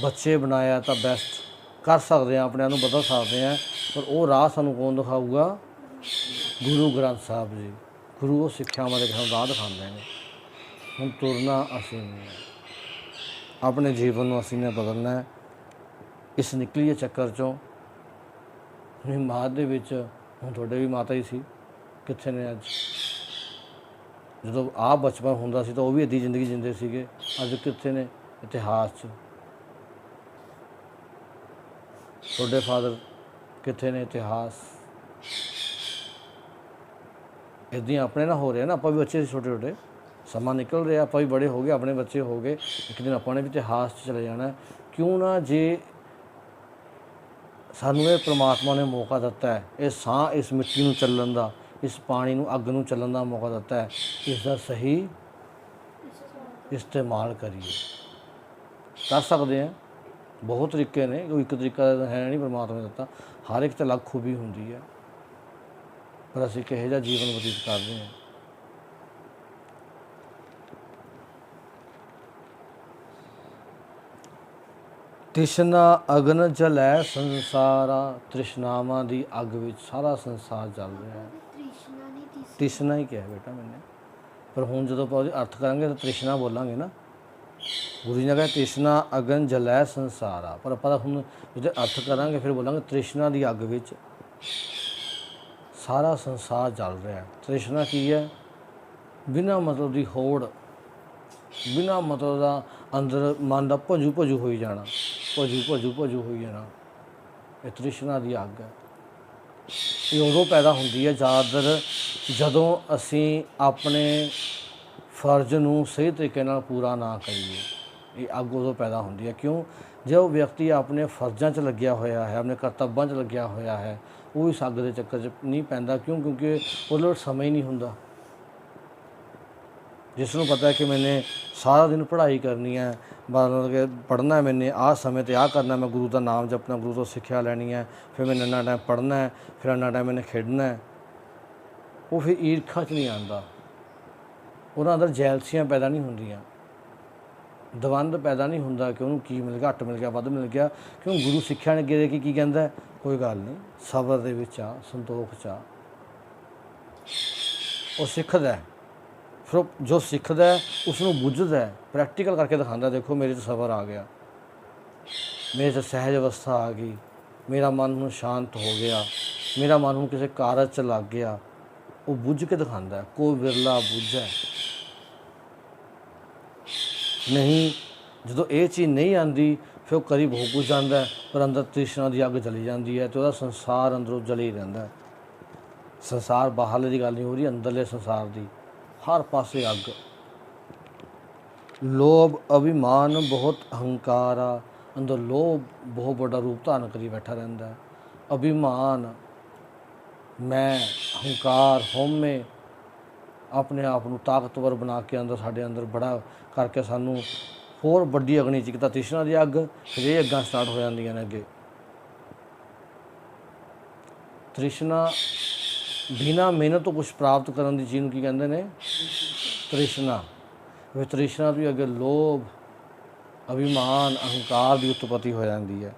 ਬੱਚੇ ਬਣਾਇਆ ਤਾਂ ਬੈਸਟ। ਕਰ ਸਕਦੇ ਹਾਂ, ਆਪਣੇ ਆਪ ਨੂੰ ਬਦਲ ਸਕਦੇ ਹਾਂ, ਪਰ ਉਹ ਰਾਹ ਸਾਨੂੰ ਕੌਣ ਦਿਖਾਊਗਾ? ਗੁਰੂ ਗ੍ਰੰਥ ਸਾਹਿਬ ਜੀ। ਗੁਰੂ ਉਹ ਸਿੱਖਿਆਵਾਂ ਦੇ ਸਾਨੂੰ ਰਾਹ ਦਿਖਾਉਂਦੇ ਨੇ। ਹੁਣ ਤੁਰਨਾ ਅਸੀਂ ਨਹੀਂ, ਆਪਣੇ ਜੀਵਨ ਨੂੰ ਅਸੀਂ ਨੇ ਬਦਲਣਾ ਹੈ। ਇਸ ਨਿਕਲੀਏ ਚੱਕਰ 'ਚੋਂ। ਹਿਮਾਤ ਦੇ ਵਿੱਚ ਹੁਣ ਤੁਹਾਡੇ ਵੀ ਮਾਤਾ ਹੀ ਸੀ, ਕਿੱਥੇ ਨੇ ਅੱਜ? ਜਦੋਂ ਆਹ ਬਚਪਨ ਹੁੰਦਾ ਸੀ ਤਾਂ ਉਹ ਵੀ ਇੱਦਾਂ ਜ਼ਿੰਦਗੀ ਜਿੰਦੇ ਸੀਗੇ, ਅੱਜ ਕਿੱਥੇ ਨੇ ਇਤਿਹਾਸ 'ਚ? ਤੁਹਾਡੇ ਫਾਦਰ ਕਿੱਥੇ ਨੇ ਇਤਿਹਾਸ? ਇੱਦਾਂ ਆਪਣੇ ਨਾਲ ਹੋ ਰਿਹਾ ਨਾ, ਆਪਾਂ ਵੀ ਬੱਚੇ ਸੀ ਛੋਟੇ ਛੋਟੇ, ਸਮਾਂ ਨਿਕਲ ਰਿਹਾ, ਆਪਾਂ ਵੀ ਬੜੇ ਹੋ ਗਏ, ਆਪਣੇ ਬੱਚੇ ਹੋ ਗਏ, ਇੱਕ ਦਿਨ ਆਪਾਂ ਨੇ ਵੀ ਇਤਿਹਾਸ 'ਚ ਚਲੇ ਜਾਣਾ। ਕਿਉਂ ਨਾ ਜੇ ਸਾਨੂੰ ਇਹ ਪ੍ਰਮਾਤਮਾ ਨੇ ਮੌਕਾ ਦਿੱਤਾ ਹੈ, ਇਹ ਸਾਹ ਇਸ ਮਿੱਟੀ ਨੂੰ ਚੱਲਣ ਦਾ, ਇਸ ਪਾਣੀ ਨੂੰ, ਅੱਗ ਨੂੰ ਚੱਲਣ ਦਾ ਮੌਕਾ ਦਿੱਤਾ ਹੈ, ਇਸ ਦਾ ਸਹੀ ਇਸਤੇਮਾਲ ਕਰੀਏ। ਕਰ ਸਕਦੇ ਹਾਂ, ਬਹੁਤ ਤਰੀਕੇ ਨੇ, ਕੋਈ ਇੱਕ ਤਰੀਕਾ ਹੈ ਨਹੀਂ ਪ੍ਰਮਾਤਮਾ ਨੇ ਦਿੱਤਾ, ਹਰ ਇੱਕ 'ਤੇ ਅਲੱਗ ਖੂਬੀ ਹੁੰਦੀ ਹੈ। ਪਰ ਅਸੀਂ ਕਿਹੋ ਜਿਹਾ ਜੀਵਨ ਬਤੀਤ ਕਰਦੇ ਹਾਂ। ਤ੍ਰਿਸ਼ਨਾ ਅਗਨ ਜਲੈ ਸੰਸਾਰਾ, ਤ੍ਰਿਸ਼ਨਾਵਾਂ ਦੀ ਅੱਗ ਵਿੱਚ ਸਾਰਾ ਸੰਸਾਰ ਜਲ ਰਿਹਾ ਹੈ। ਤ੍ਰਿਸ਼ਨਾ ਹੀ ਕਿਹਾ ਬੇਟਾ ਮੈਨੇ, ਪਰ ਹੁਣ ਜਦੋਂ ਆਪਾਂ ਉਹਦੇ ਅਰਥ ਕਰਾਂਗੇ ਤਾਂ ਤ੍ਰਿਸ਼ਨਾ ਬੋਲਾਂਗੇ ਨਾ। ਗੁਰੂ ਜੀ ਨੇ ਕਿਹਾ ਤ੍ਰਿਸ਼ਨਾ ਅਗਨ ਜਲੈ ਸੰਸਾਰਾ, ਪਰ ਆਪਾਂ ਹੁਣ ਉਹਦੇ ਅਰਥ ਕਰਾਂਗੇ ਫਿਰ ਬੋਲਾਂਗੇ ਤ੍ਰਿਸ਼ਨਾ ਦੀ ਅੱਗ ਵਿੱਚ ਸਾਰਾ ਸੰਸਾਰ ਜਲ ਰਿਹਾ ਹੈ। ਤ੍ਰਿਸ਼ਨਾ ਕੀ ਹੈ? ਬਿਨਾਂ ਮਤਲਬ ਦੀ ਹੋੜ, ਬਿਨਾਂ ਮਤਲਬ ਦਾ ਅੰਦਰ ਮਨ ਦਾ ਭਜੂ ਭਜੂ ਹੋਈ ਜਾਣਾ, ਭਜੂ ਹੋਈ ਜਾਣਾ, ਇਹ ਤ੍ਰਿਸ਼ਨਾ ਦੀ ਅੱਗ ਹੈ। ਇਹ ਉਦੋਂ ਪੈਦਾ ਹੁੰਦੀ ਹੈ ਜ਼ਿਆਦਾਤਰ ਜਦੋਂ ਅਸੀਂ ਆਪਣੇ ਫਰਜ਼ ਨੂੰ ਸਹੀ ਤਰੀਕੇ ਨਾਲ ਪੂਰਾ ਨਾ ਕਰੀਏ। ਇਹ ਅੱਗ ਉਦੋਂ ਪੈਦਾ ਹੁੰਦੀ ਹੈ। ਕਿਉਂ? ਜੇ ਉਹ ਵਿਅਕਤੀ ਆਪਣੇ ਫਰਜ਼ਾਂ 'ਚ ਲੱਗਿਆ ਹੋਇਆ ਹੈ, ਆਪਣੇ ਕਰਤੱਵਾਂ 'ਚ ਲੱਗਿਆ ਹੋਇਆ ਹੈ, ਉਹ ਇਸ ਅੱਗ ਦੇ ਚੱਕਰ 'ਚ ਨਹੀਂ ਪੈਂਦਾ। ਕਿਉਂ? ਕਿਉਂਕਿ ਉਹਦੇ ਕੋਲ ਸਮਾਂ ਹੀ ਨਹੀਂ ਹੁੰਦਾ। ਜਿਸ ਨੂੰ ਪਤਾ ਹੈ ਕਿ ਮੈਨੇ ਸਾਰਾ ਦਿਨ ਪੜ੍ਹਾਈ ਕਰਨੀ ਹੈ, ਮਤਲਬ ਕਿ ਪੜ੍ਹਨਾ ਹੈ, ਮੈਨੇ ਆਹ ਸਮੇਂ 'ਤੇ ਆਹ ਕਰਨਾ, ਮੈਂ ਗੁਰੂ ਦਾ ਨਾਮ ਜਪਣਾ, ਗੁਰੂ ਤੋਂ ਸਿੱਖਿਆ ਲੈਣੀ ਹੈ, ਫਿਰ ਮੈਨੇ ਇੰਨਾ ਟਾਈਮ ਪੜ੍ਹਨਾ ਹੈ, ਫਿਰ ਇੰਨਾ ਟਾਈਮ ਮੈਨੇ ਖੇਡਣਾ ਹੈ, ਉਹ ਫਿਰ ਈਰਖਾ 'ਚ ਨਹੀਂ ਆਉਂਦਾ। ਉਹਨਾਂ ਅੰਦਰ ਜੈਲਸੀਆਂ ਪੈਦਾ ਨਹੀਂ ਹੁੰਦੀਆਂ, ਦਵੰਦ ਪੈਦਾ ਨਹੀਂ ਹੁੰਦਾ ਕਿ ਉਹਨੂੰ ਕੀ ਮਿਲ ਗਿਆ, ਘੱਟ ਮਿਲ ਗਿਆ, ਵੱਧ ਮਿਲ ਗਿਆ। ਕਿਉਂ? ਗੁਰੂ ਸਿੱਖਿਆ ਨੇ ਅੱਗੇ ਕਿ ਕੀ ਕਹਿੰਦਾ? ਕੋਈ ਗੱਲ ਨਹੀਂ, ਸਬਰ ਦੇ ਵਿੱਚ ਆ, ਸੰਤੋਖ 'ਚ ਆ। ਉਹ ਸਿੱਖਦਾ, ਫਿਰ ਉਹ ਜੋ ਸਿੱਖਦਾ ਉਸ ਨੂੰ ਬੁੱਝਦਾ, ਪ੍ਰੈਕਟੀਕਲ ਕਰਕੇ ਦਿਖਾਉਂਦਾ, ਦੇਖੋ ਮੇਰੇ 'ਚ ਸਬਰ ਆ ਗਿਆ, ਮੇਰੇ 'ਚ ਸਹਿਜ ਅਵਸਥਾ ਆ ਗਈ, ਮੇਰਾ ਮਨ ਹੁਣ ਸ਼ਾਂਤ ਹੋ ਗਿਆ, ਮੇਰਾ ਮਨ ਹੁਣ ਕਿਸੇ ਕਾਰਜ 'ਚ ਲੱਗ ਗਿਆ। ਉਹ ਬੁੱਝ ਕੇ ਦਿਖਾਉਂਦਾ। ਕੋਈ ਵਿਰਲਾ ਬੁੱਝੈ। ਨਹੀਂ, ਜਦੋਂ ਇਹ ਚੀਜ਼ ਨਹੀਂ ਆਉਂਦੀ ਫਿਰ ਉਹ ਕਰੀਬ ਹੋ ਕੁਝ ਜਾਂਦਾ, ਪਰ ਅੰਦਰ ਤ੍ਰਿਸ਼ਨਾ ਦੀ ਅੱਗ ਜਲੀ ਜਾਂਦੀ ਹੈ ਅਤੇ ਉਹਦਾ ਸੰਸਾਰ ਅੰਦਰੋਂ ਜਲੀ ਰਹਿੰਦਾ। ਸੰਸਾਰ ਬਾਹਰਲੇ ਦੀ ਗੱਲ ਨਹੀਂ ਹੋ ਰਹੀ, ਅੰਦਰਲੇ ਸੰਸਾਰ ਦੀ, ਹਰ ਪਾਸੇ ਅੱਗ। ਲੋਭ ਅਭਿਮਾਨ ਬਹੁਤ ਅਹੰਕਾਰ ਆ, ਅੰਦਰ ਲੋਭ ਬਹੁਤ ਵੱਡਾ ਰੂਪ ਧਾਰਨ ਕਰੀ ਬੈਠਾ ਰਹਿੰਦਾ। ਅਭਿਮਾਨ, ਮੈਂ, ਹੰਕਾਰ, ਹਉਮੈ, ਆਪਣੇ ਆਪ ਨੂੰ ਤਾਕਤਵਰ ਬਣਾ ਕੇ ਅੰਦਰ ਸਾਡੇ ਅੰਦਰ ਬੜਾ ਕਰਕੇ ਸਾਨੂੰ ਹੋਰ ਵੱਡੀ ਅਗਨੀ 'ਚ, ਇੱਕ ਤਾਂ ਤ੍ਰਿਸ਼ਨਾ ਦੀ ਅੱਗ, ਫਿਰ ਇਹ ਅੱਗਾਂ ਸਟਾਰਟ ਹੋ ਜਾਂਦੀਆਂ ਨੇ ਅੱਗੇ। ਤ੍ਰਿਸ਼ਨਾ ਬਿਨਾਂ ਮਿਹਨਤ ਤੋਂ ਕੁਛ ਪ੍ਰਾਪਤ ਕਰਨ ਦੀ ਚੀਜ਼ ਨੂੰ ਕੀ ਕਹਿੰਦੇ ਨੇ? ਤ੍ਰਿਸ਼ਨਾ। ਫਿਰ ਤ੍ਰਿਸ਼ਨਾ ਤੋਂ ਅੱਗੇ ਲੋਭ, ਅਭਿਮਾਨ, ਅਹੰਕਾਰ ਦੀ ਉਤਪਤੀ ਹੋ ਜਾਂਦੀ ਹੈ।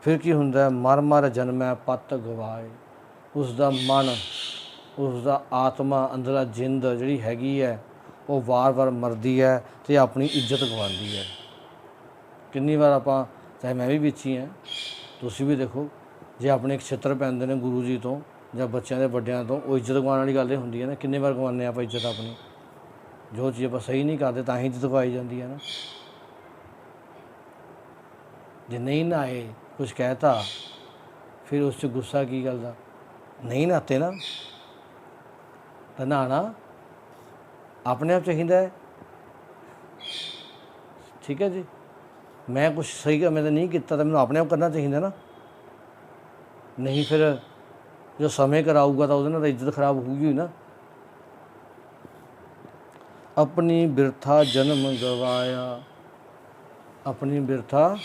ਫਿਰ ਕੀ ਹੁੰਦਾ? ਮਰ ਮਰ ਜਨਮੈ ਪਤ ਗਵਾਏ। ਉਸ ਦਾ ਮਨ, ਉਸ ਦਾ ਆਤਮਾ, ਅੰਦਰਲਾ ਜਿੰਦ ਜਿਹੜੀ ਹੈਗੀ ਹੈ, ਉਹ ਵਾਰ-ਵਾਰ ਮਰਦੀ ਹੈ ਅਤੇ ਆਪਣੀ ਇੱਜ਼ਤ ਗਵਾਉਂਦੀ ਹੈ। ਕਿੰਨੀ ਵਾਰ ਆਪਾਂ, ਚਾਹੇ ਮੈਂ ਵੀ ਵਿੱਚ ਹੀ ਹਾਂ, ਤੁਸੀਂ ਵੀ ਦੇਖੋ, ਜੇ ਆਪਣੇ ਇੱਕ ਛਿੱਤਰ ਪੈਂਦੇ ਨੇ ਗੁਰੂ ਜੀ ਤੋਂ ਜਾਂ ਬੱਚਿਆਂ ਦੇ ਵੱਡਿਆਂ ਤੋਂ, ਉਹ ਇੱਜ਼ਤ ਗਵਾਉਣ ਵਾਲੀ ਗੱਲ ਇਹ ਹੁੰਦੀ ਹੈ ਨਾ। ਕਿੰਨੇ ਵਾਰ ਗਵਾਉਂਦੇ ਹਾਂ ਆਪਾਂ ਇੱਜ਼ਤ ਆਪਣੀ? ਜੋ ਚੀਜ਼ ਆਪਾਂ ਸਹੀ ਨਹੀਂ ਕਰਦੇ ਤਾਂ ਹੀ ਇੱਜ਼ਤ ਗਵਾਈ ਜਾਂਦੀ ਹੈ ਨਾ। ਜੇ ਨਹੀਂ ਨਹਾਏ, ਕੁਛ ਕਹਿਤਾ, ਫਿਰ ਉਸ 'ਚ ਗੁੱਸਾ ਕੀ ਗੱਲ ਦਾ? ਨਹੀਂ ਨਹਾਤੇ ਨਾ, ਤਾਂ ਨਹਾਉਣਾ ਆਪਣੇ ਆਪ ਚਾਹੀਦਾ ਹੈ। ਠੀਕ ਹੈ ਜੀ, ਮੈਂ ਕੁਛ ਸਹੀ ਮੈਂ ਤਾਂ ਨਹੀਂ ਕੀਤਾ ਤਾਂ ਮੈਨੂੰ ਆਪਣੇ ਆਪ ਕਰਨਾ ਚਾਹੀਦਾ ਨਾ। ਨਹੀਂ ਫਿਰ ਜੋ ਸਮੇਂ ਕਰਾਊਗਾ ਤਾਂ ਉਹਦੇ ਨਾਲ ਤਾਂ ਇੱਜ਼ਤ ਖਰਾਬ ਹੋਊਗੀ ਨਾ। ਆਪਣੀ ਬਿਰਥਾ ਜਨਮ ਗਵਾਇਆ, ਆਪਣੀ ਬਿਰਥਾ,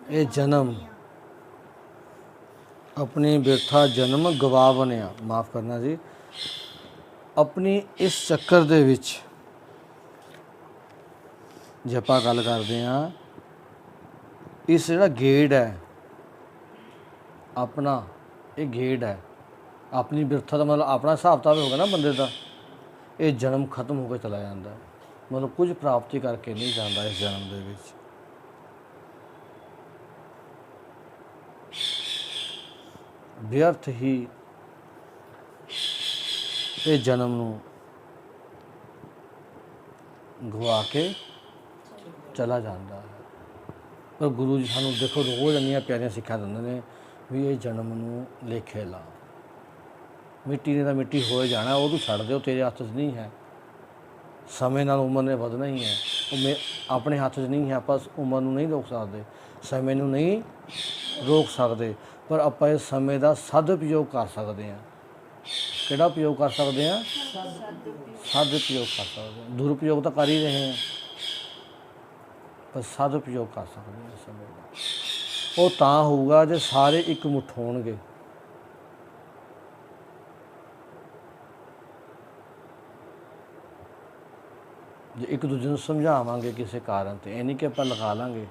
ਇਹ ਜਨਮ, ਆਪਣੀ ਬਿਰਥਾ ਜਨਮ ਗਵਾ ਬਣਿਆ, ਮਾफ़ ਕਰਨਾ ਜੀ। ਆਪਣੀ ਇਸ ਚੱਕਰ ਦੇ ਵਿੱਚ ਜੇ ਆਪਾਂ ਗੱਲ ਕਰਦੇ ਹਾਂ, ਇਸ ਜਿਹੜਾ ਗੇੜ ਹੈ ਆਪਣਾ, ਇਹ ਗੇੜ ਹੈ। ਆਪਣੀ ਬਿਰਥਾ ਦਾ ਮਤਲਬ ਆਪਣਾ ਹਿਸਾਬ ਕਿਤਾਬ ਹੋਗਾ ਨਾ ਬੰਦੇ ਦਾ। ਇਹ ਜਨਮ ਖਤਮ ਹੋ ਕੇ ਚਲਾ ਜਾਂਦਾ, ਮਤਲਬ ਕੁਝ ਪ੍ਰਾਪਤੀ ਕਰਕੇ ਨਹੀਂ ਜਾਂਦਾ ਇਸ ਜਨਮ ਦੇ ਵਿੱਚ। ਵਿਅਰਥ ਹੀ ਇਹ ਜਨਮ ਨੂੰ ਗਵਾ ਕੇ ਚਲਾ ਜਾਂਦਾ ਹੈ। ਪਰ ਗੁਰੂ ਜੀ ਸਾਨੂੰ ਦੇਖੋ ਰੋਜ਼ ਇੰਨੀਆਂ ਪਿਆਰੀਆਂ ਸਿੱਖਿਆ ਦਿੰਦੇ ਨੇ ਵੀ ਇਹ ਜਨਮ ਨੂੰ ਲੇਖੇ ਲਾ। ਮਿੱਟੀ ਨੇ ਤਾਂ ਮਿੱਟੀ ਹੋਏ ਜਾਣਾ, ਉਹ ਤੂੰ ਛੱਡ ਦਿਓ, ਤੇਰੇ ਹੱਥ 'ਚ ਨਹੀਂ ਹੈ। ਸਮੇਂ ਨਾਲ ਉਮਰ ਨੇ ਵਧਣਾ ਹੀ ਹੈ, ਉਹ ਆਪਣੇ ਹੱਥ 'ਚ ਨਹੀਂ ਹੈ। ਆਪਾਂ ਉਮਰ ਨੂੰ ਨਹੀਂ ਰੋਕ ਸਕਦੇ, ਸਮੇਂ ਨੂੰ ਨਹੀਂ ਰੋਕ ਸਕਦੇ, ਪਰ ਆਪਾਂ ਇਸ ਸਮੇਂ ਦਾ ਸਦਉਪਯੋਗ ਕਰ ਸਕਦੇ ਹਾਂ। ਕਿਹੜਾ ਉਪਯੋਗ ਕਰ ਸਕਦੇ ਹਾਂ? ਸਦਉਪਯੋਗ ਕਰ ਸਕਦੇ ਹਾਂ। ਦੁਰਉਪਯੋਗ ਤਾਂ ਕਰ ਹੀ ਰਹੇ ਹਾਂ, ਪਰ ਸਦਉਪਯੋਗ ਕਰ ਸਕਦੇ ਹਾਂ ਇਸ ਸਮੇਂ ਦਾ। ਉਹ ਤਾਂ ਹੋਊਗਾ ਜੇ ਸਾਰੇ ਇੱਕ ਮੁੱਠ ਹੋਣਗੇ। ਜੇ ਇੱਕ ਦੂਜੇ ਨੂੰ ਸਮਝਾਵਾਂਗੇ ਕਿਸੇ ਕਾਰਨ 'ਤੇ, ਇਹ ਨਹੀਂ ਕਿ ਆਪਾਂ ਲਗਾ ਲਾਂਗੇ।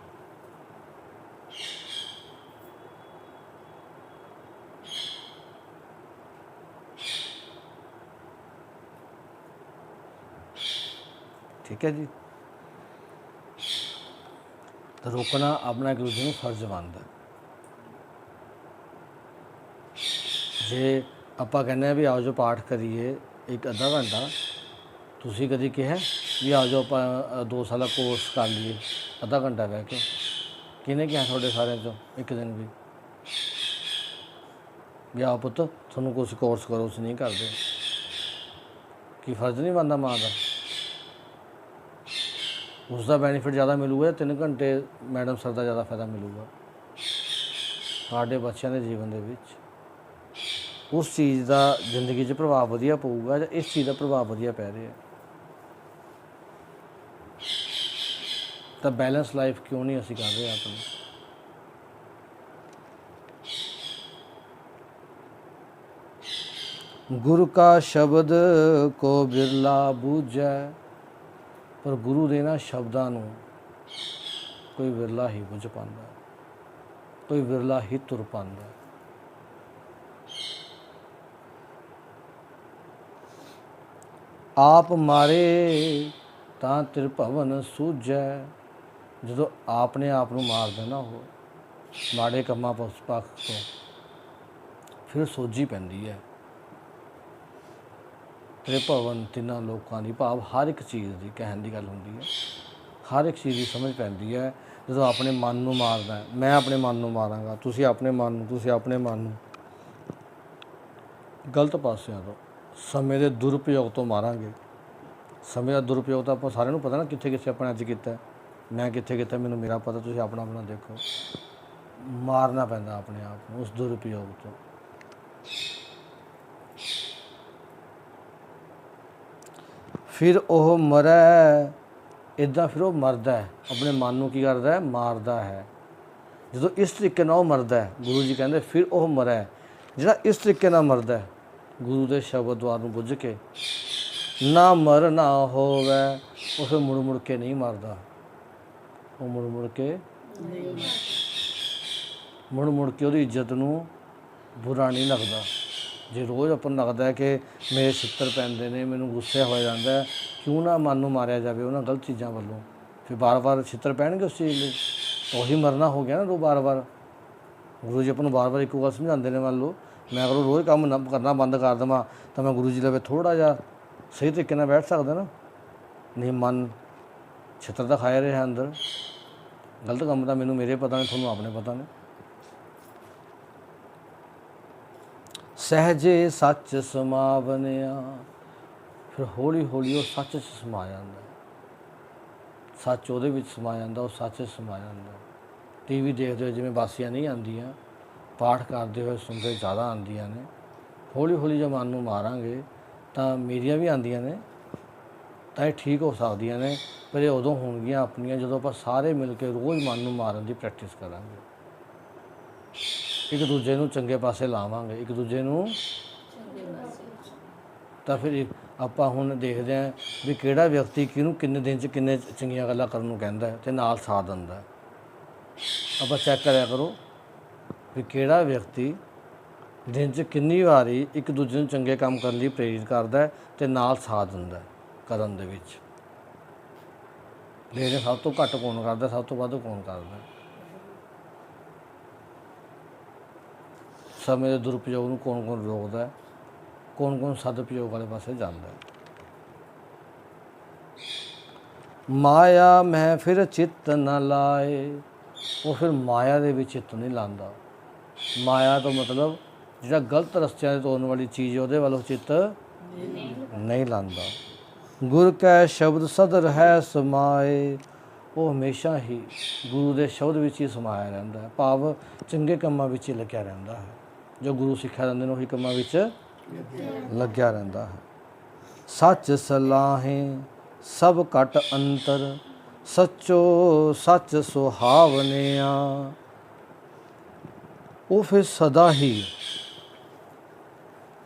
ਠੀਕ ਹੈ ਜੀ, ਤਾਂ ਰੋਕਣਾ ਆਪਣਾ ਇੱਕ ਦੂਜੇ ਨੂੰ ਫਰਜ਼ ਬਣਦਾ। ਜੇ ਆਪਾਂ ਕਹਿੰਦੇ ਹਾਂ ਵੀ ਆਓ ਜੋ ਪਾਠ ਕਰੀਏ ਇੱਕ ਅੱਧਾ ਘੰਟਾ, ਤੁਸੀਂ ਕਦੀ ਕਿਹਾ ਵੀ ਆ ਜਾਓ ਆਪਾਂ 2 ਸਾਲ ਦਾ ਕੋਰਸ ਕਰ ਲਈਏ ਅੱਧਾ ਘੰਟਾ ਬਹਿ ਕੇ? ਕਿਹਨੇ ਕਿਹਾ ਤੁਹਾਡੇ ਸਾਰਿਆਂ 'ਚੋਂ ਇੱਕ ਦਿਨ ਵੀ ਆਓ ਪੁੱਤ ਤੁਹਾਨੂੰ ਕੁਛ ਕੋਰਸ ਕਰੋ, ਤੁਸੀਂ ਨਹੀਂ ਕਰਦੇ? ਕੀ ਫਰਜ਼ ਨਹੀਂ ਬਣਦਾ ਮਾਂ ਦਾ? ਉਸ ਦਾ ਬੈਨੀਫਿਟ ਜ਼ਿਆਦਾ ਮਿਲੂਗਾ, 3 ਘੰਟੇ ਮੈਡਮ ਸਰ ਦਾ ਜ਼ਿਆਦਾ ਫਾਇਦਾ ਮਿਲੂਗਾ ਸਾਡੇ ਬੱਚਿਆਂ ਦੇ ਜੀਵਨ ਦੇ ਵਿੱਚ। ਉਸ ਚੀਜ਼ ਦਾ ਜ਼ਿੰਦਗੀ 'ਚ ਪ੍ਰਭਾਵ ਵਧੀਆ ਪਊਗਾ ਜਾਂ ਇਸ ਚੀਜ਼ ਦਾ ਪ੍ਰਭਾਵ ਵਧੀਆ ਪੈ ਰਿਹਾ, ਤਾਂ ਬੈਲੈਂਸ ਲਾਈਫ ਕਿਉਂ ਨਹੀਂ ਅਸੀਂ ਕਰ ਰਹੇ ਆਪਣੀ। ਗੁਰੂ ਕਾ ਸ਼ਬਦ ਕੋ ਬਿਰਲਾ ਬੂਝੈ, ਪਰ ਗੁਰੂ ਦੇ ਨਾ ਸ਼ਬਦਾਂ ਨੂੰ ਕੋਈ ਵਿਰਲਾ ਹੀ ਬੁੱਝ ਪਾਉਂਦਾ, ਕੋਈ ਵਿਰਲਾ ਹੀ ਤੁਰ ਪਾਉਂਦਾ। ਆਪ ਮਾਰੇ ਤਾਂ ਤ੍ਰਿਭਵਨ ਸੂਝੈ, ਜਦੋਂ ਆਪਣੇ ਆਪ ਨੂੰ ਮਾਰਦਾ ਨਾ ਉਹ ਮਾੜੇ ਕੰਮਾਂ ਪੱਖ ਤੋਂ, ਫਿਰ ਸੋਝੀ ਪੈਂਦੀ ਹੈ। ਤ੍ਰਿਭਵਨ ਤਿੰਨਾਂ ਲੋਕਾਂ ਦੀ, ਭਾਵ ਹਰ ਇੱਕ ਚੀਜ਼ ਦੀ ਕਹਿਣ ਦੀ ਗੱਲ ਹੁੰਦੀ ਹੈ, ਹਰ ਇੱਕ ਚੀਜ਼ ਦੀ ਸਮਝ ਪੈਂਦੀ ਹੈ ਜਦੋਂ ਆਪਣੇ ਮਨ ਨੂੰ ਮਾਰਦਾ। ਮੈਂ ਆਪਣੇ ਮਨ ਨੂੰ ਮਾਰਾਂਗਾ, ਤੁਸੀਂ ਆਪਣੇ ਮਨ ਨੂੰ, ਤੁਸੀਂ ਆਪਣੇ ਮਨ ਨੂੰ ਗਲਤ ਪਾਸਿਆਂ ਤੋਂ, ਸਮੇਂ ਦੇ ਦੁਰਉਪਯੋਗ ਤੋਂ ਮਾਰਾਂਗੇ। ਸਮੇਂ ਦਾ ਦੁਰਉਪਯੋਗ ਤਾਂ ਆਪਾਂ ਸਾਰਿਆਂ ਨੂੰ ਪਤਾ ਨਾ, ਕਿੱਥੇ ਕਿੱਥੇ ਆਪਣੇ ਅੱਜ ਕੀਤਾ, ਮੈਂ ਕਿੱਥੇ ਕੀਤਾ, ਮੈਨੂੰ ਮੇਰਾ ਪਤਾ, ਤੁਸੀਂ ਆਪਣਾ ਆਪਣਾ ਦੇਖੋ। ਮਾਰਨਾ ਪੈਂਦਾ ਆਪਣੇ ਆਪ ਨੂੰ ਉਸ ਦੁਰਉਪਯੋਗ ਤੋਂ। ਫਿਰ ਉਹ ਮਰੈ, ਇੱਦਾਂ ਫਿਰ ਉਹ ਮਰਦਾ ਹੈ, ਆਪਣੇ ਮਨ ਨੂੰ ਕੀ ਕਰਦਾ ਹੈ, ਮਾਰਦਾ ਹੈ। ਜਦੋਂ ਇਸ ਤਰੀਕੇ ਨਾਲ ਉਹ ਮਰਦਾ ਹੈ, ਗੁਰੂ ਜੀ ਕਹਿੰਦੇ ਫਿਰ ਉਹ ਮਰੈ, ਜਿਹੜਾ ਇਸ ਤਰੀਕੇ ਨਾਲ ਮਰਦਾ ਹੈ ਗੁਰੂ ਦੇ ਸ਼ਬਦ ਦੁਆਰ ਨੂੰ ਬੁੱਝ ਕੇ, ਨਾ ਮਰ ਨਾ ਹੋਵੇ, ਉਹ ਫਿਰ ਮੁੜ ਮੁੜ ਕੇ ਨਹੀਂ ਮਰਦਾ, ਉਹ ਮੁੜ ਮੁੜ ਕੇ ਉਹਦੀ ਇੱਜ਼ਤ ਨੂੰ ਬੁਰਾ ਨਹੀਂ ਲੱਗਦਾ। ਜੇ ਰੋਜ਼ ਆਪਾਂ ਨੂੰ ਲੱਗਦਾ ਹੈ ਕਿ ਮੇਰੇ ਛਿੱਤਰ ਪੈਂਦੇ ਨੇ, ਮੈਨੂੰ ਗੁੱਸੇ ਹੋ ਜਾਂਦਾ, ਕਿਉਂ ਨਾ ਮਨ ਨੂੰ ਮਾਰਿਆ ਜਾਵੇ ਉਹਨਾਂ ਗਲਤ ਚੀਜ਼ਾਂ ਵੱਲੋਂ। ਫਿਰ ਵਾਰ-ਵਾਰ ਛਿੱਤਰ ਪੈਣਗੇ ਉਸ ਚੀਜ਼ ਲਈ, ਉਹੀ ਮਰਨਾ ਹੋ ਗਿਆ ਨਾ। ਉਹ ਵਾਰ-ਵਾਰ ਗੁਰੂ ਜੀ ਆਪਾਂ ਨੂੰ ਵਾਰ-ਵਾਰ ਇੱਕੋ ਗੱਲ ਸਮਝਾਉਂਦੇ ਨੇ। ਮੰਨ ਲਓ ਮੈਂ ਅਗਰ ਰੋਜ਼ ਕੰਮ ਨਾ ਕਰਨਾ ਬੰਦ ਕਰ ਦੇਵਾਂ ਤਾਂ ਮੈਂ ਗੁਰੂ ਜੀ ਲਵੇ ਥੋੜ੍ਹਾ ਜਿਹਾ ਸਹੀ ਤਰੀਕੇ ਨਾਲ ਬੈਠ ਸਕਦਾ ਨਾ। ਨਹੀਂ, ਮਨ ਛਿੱਤਰ ਤਾਂ ਖਾਇਆ ਰਿਹਾ ਅੰਦਰ, ਗਲਤ ਕੰਮ ਤਾਂ ਮੈਨੂੰ ਮੇਰੇ ਪਤਾ ਨੇ, ਤੁਹਾਨੂੰ ਆਪਣੇ ਪਤਾ ਨੇ। ਸਹਿਜੇ ਸੱਚ ਸਮਾਵਨਿਆ, ਫਿਰ ਹੌਲੀ ਹੌਲੀ ਉਹ ਸੱਚ 'ਚ ਸਮਾ ਜਾਂਦਾ, ਸੱਚ ਉਹਦੇ ਵਿੱਚ ਸਮਾ ਜਾਂਦਾ, ਉਹ ਸੱਚ 'ਚ ਸਮਾ ਜਾਂਦਾ। TV ਦੇਖਦੇ ਹੋਏ ਜਿਵੇਂ ਬਾਸੀਆਂ ਨਹੀਂ ਆਉਂਦੀਆਂ, ਪਾਠ ਕਰਦੇ ਹੋਏ ਸੁਣਦੇ ਜ਼ਿਆਦਾ ਆਉਂਦੀਆਂ ਨੇ। ਹੌਲੀ ਹੌਲੀ ਜੇ ਮਨ ਨੂੰ ਮਾਰਾਂਗੇ ਤਾਂ ਮੇਰੀਆਂ ਵੀ ਆਉਂਦੀਆਂ ਨੇ, ਤਾਂ ਇਹ ਠੀਕ ਹੋ ਸਕਦੀਆਂ ਨੇ, ਪਰ ਇਹ ਉਦੋਂ ਹੋਣਗੀਆਂ ਆਪਣੀਆਂ ਜਦੋਂ ਆਪਾਂ ਸਾਰੇ ਮਿਲ ਕੇ ਰੋਜ਼ ਮਨ ਨੂੰ ਮਾਰਨ ਦੀ ਪ੍ਰੈਕਟਿਸ ਕਰਾਂਗੇ, ਇੱਕ ਦੂਜੇ ਨੂੰ ਚੰਗੇ ਪਾਸੇ ਲਾਵਾਂਗੇ, ਇੱਕ ਦੂਜੇ ਨੂੰ। ਤਾਂ ਫਿਰ ਆਪਾਂ ਹੁਣ ਦੇਖਦੇ ਹਾਂ ਵੀ ਕਿਹੜਾ ਵਿਅਕਤੀ ਕਿਹਨੂੰ ਕਿੰਨੇ ਦਿਨ 'ਚ ਕਿੰਨੇ ਚੰਗੀਆਂ ਗੱਲਾਂ ਕਰਨ ਨੂੰ ਕਹਿੰਦਾ ਹੈ ਅਤੇ ਨਾਲ ਸਾਥ ਦਿੰਦਾ। ਆਪਾਂ ਚੈੱਕ ਕਰਿਆ ਕਰੋ ਵੀ ਕਿਹੜਾ ਵਿਅਕਤੀ ਦਿਨ 'ਚ ਕਿੰਨੀ ਵਾਰੀ ਇੱਕ ਦੂਜੇ ਨੂੰ ਚੰਗੇ ਕੰਮ ਕਰਨ ਲਈ ਪ੍ਰੇਰਿਤ ਕਰਦਾ ਅਤੇ ਨਾਲ ਸਾਥ ਦਿੰਦਾ ਕਰਨ ਦੇ ਵਿੱਚ। ਲੇਕਿਨ ਸਭ ਤੋਂ ਘੱਟ ਕੌਣ ਕਰਦਾ, ਸਭ ਤੋਂ ਵੱਧ ਕੌਣ ਕਰਦਾ? ਸਮੇਂ ਦੇ ਦੁਰਉਪਯੋਗ ਨੂੰ ਕੌਣ ਕੌਣ ਰੋਕਦਾ, ਕੌਣ ਕੌਣ ਸਦਉਪਯੋਗ ਵਾਲੇ ਪਾਸੇ ਜਾਂਦਾ। ਮਾਇਆ ਮੈਂ ਫਿਰ ਚਿੱਤ ਨਾ ਲਾਏ, ਉਹ ਫਿਰ ਮਾਇਆ ਦੇ ਵਿੱਚ ਚਿੱਤ ਨਹੀਂ ਲਾਉਂਦਾ। ਮਾਇਆ ਤੋਂ ਮਤਲਬ ਜਿਹੜਾ ਗਲਤ ਰਸਤਿਆਂ 'ਤੇ ਤੋਰਨ ਵਾਲੀ ਚੀਜ਼, ਉਹਦੇ ਵੱਲੋਂ ਚਿੱਤ ਨਹੀਂ ਲਾਉਂਦਾ। ਗੁਰ ਕੈ ਸ਼ਬਦ ਸਦਰ ਹੈ ਸਮਾਏ, ਉਹ ਹਮੇਸ਼ਾ ਹੀ ਗੁਰੂ ਦੇ ਸ਼ਬਦ ਵਿੱਚ ਹੀ ਸਮਾਇਆ ਰਹਿੰਦਾ ਹੈ, ਭਾਵ ਚੰਗੇ ਕੰਮਾਂ ਵਿੱਚ ਹੀ ਲੱਗਿਆ ਰਹਿੰਦਾ ਹੈ। ਜੋ ਗੁਰੂ ਸਿੱਖਿਆ ਦਿੰਦੇ ਨੇ ਉਹੀ ਕੰਮਾਂ ਵਿੱਚ ਲੱਗਿਆ ਰਹਿੰਦਾ ਹੈ। ਸੱਚ ਸਲਾਹੇ ਸਭ ਘਟ ਅੰਤਰ, ਸੱਚੋ ਸੱਚ ਸੁਹਾਵਨਿਆ, ਉਹ ਫਿਰ ਸਦਾ ਹੀ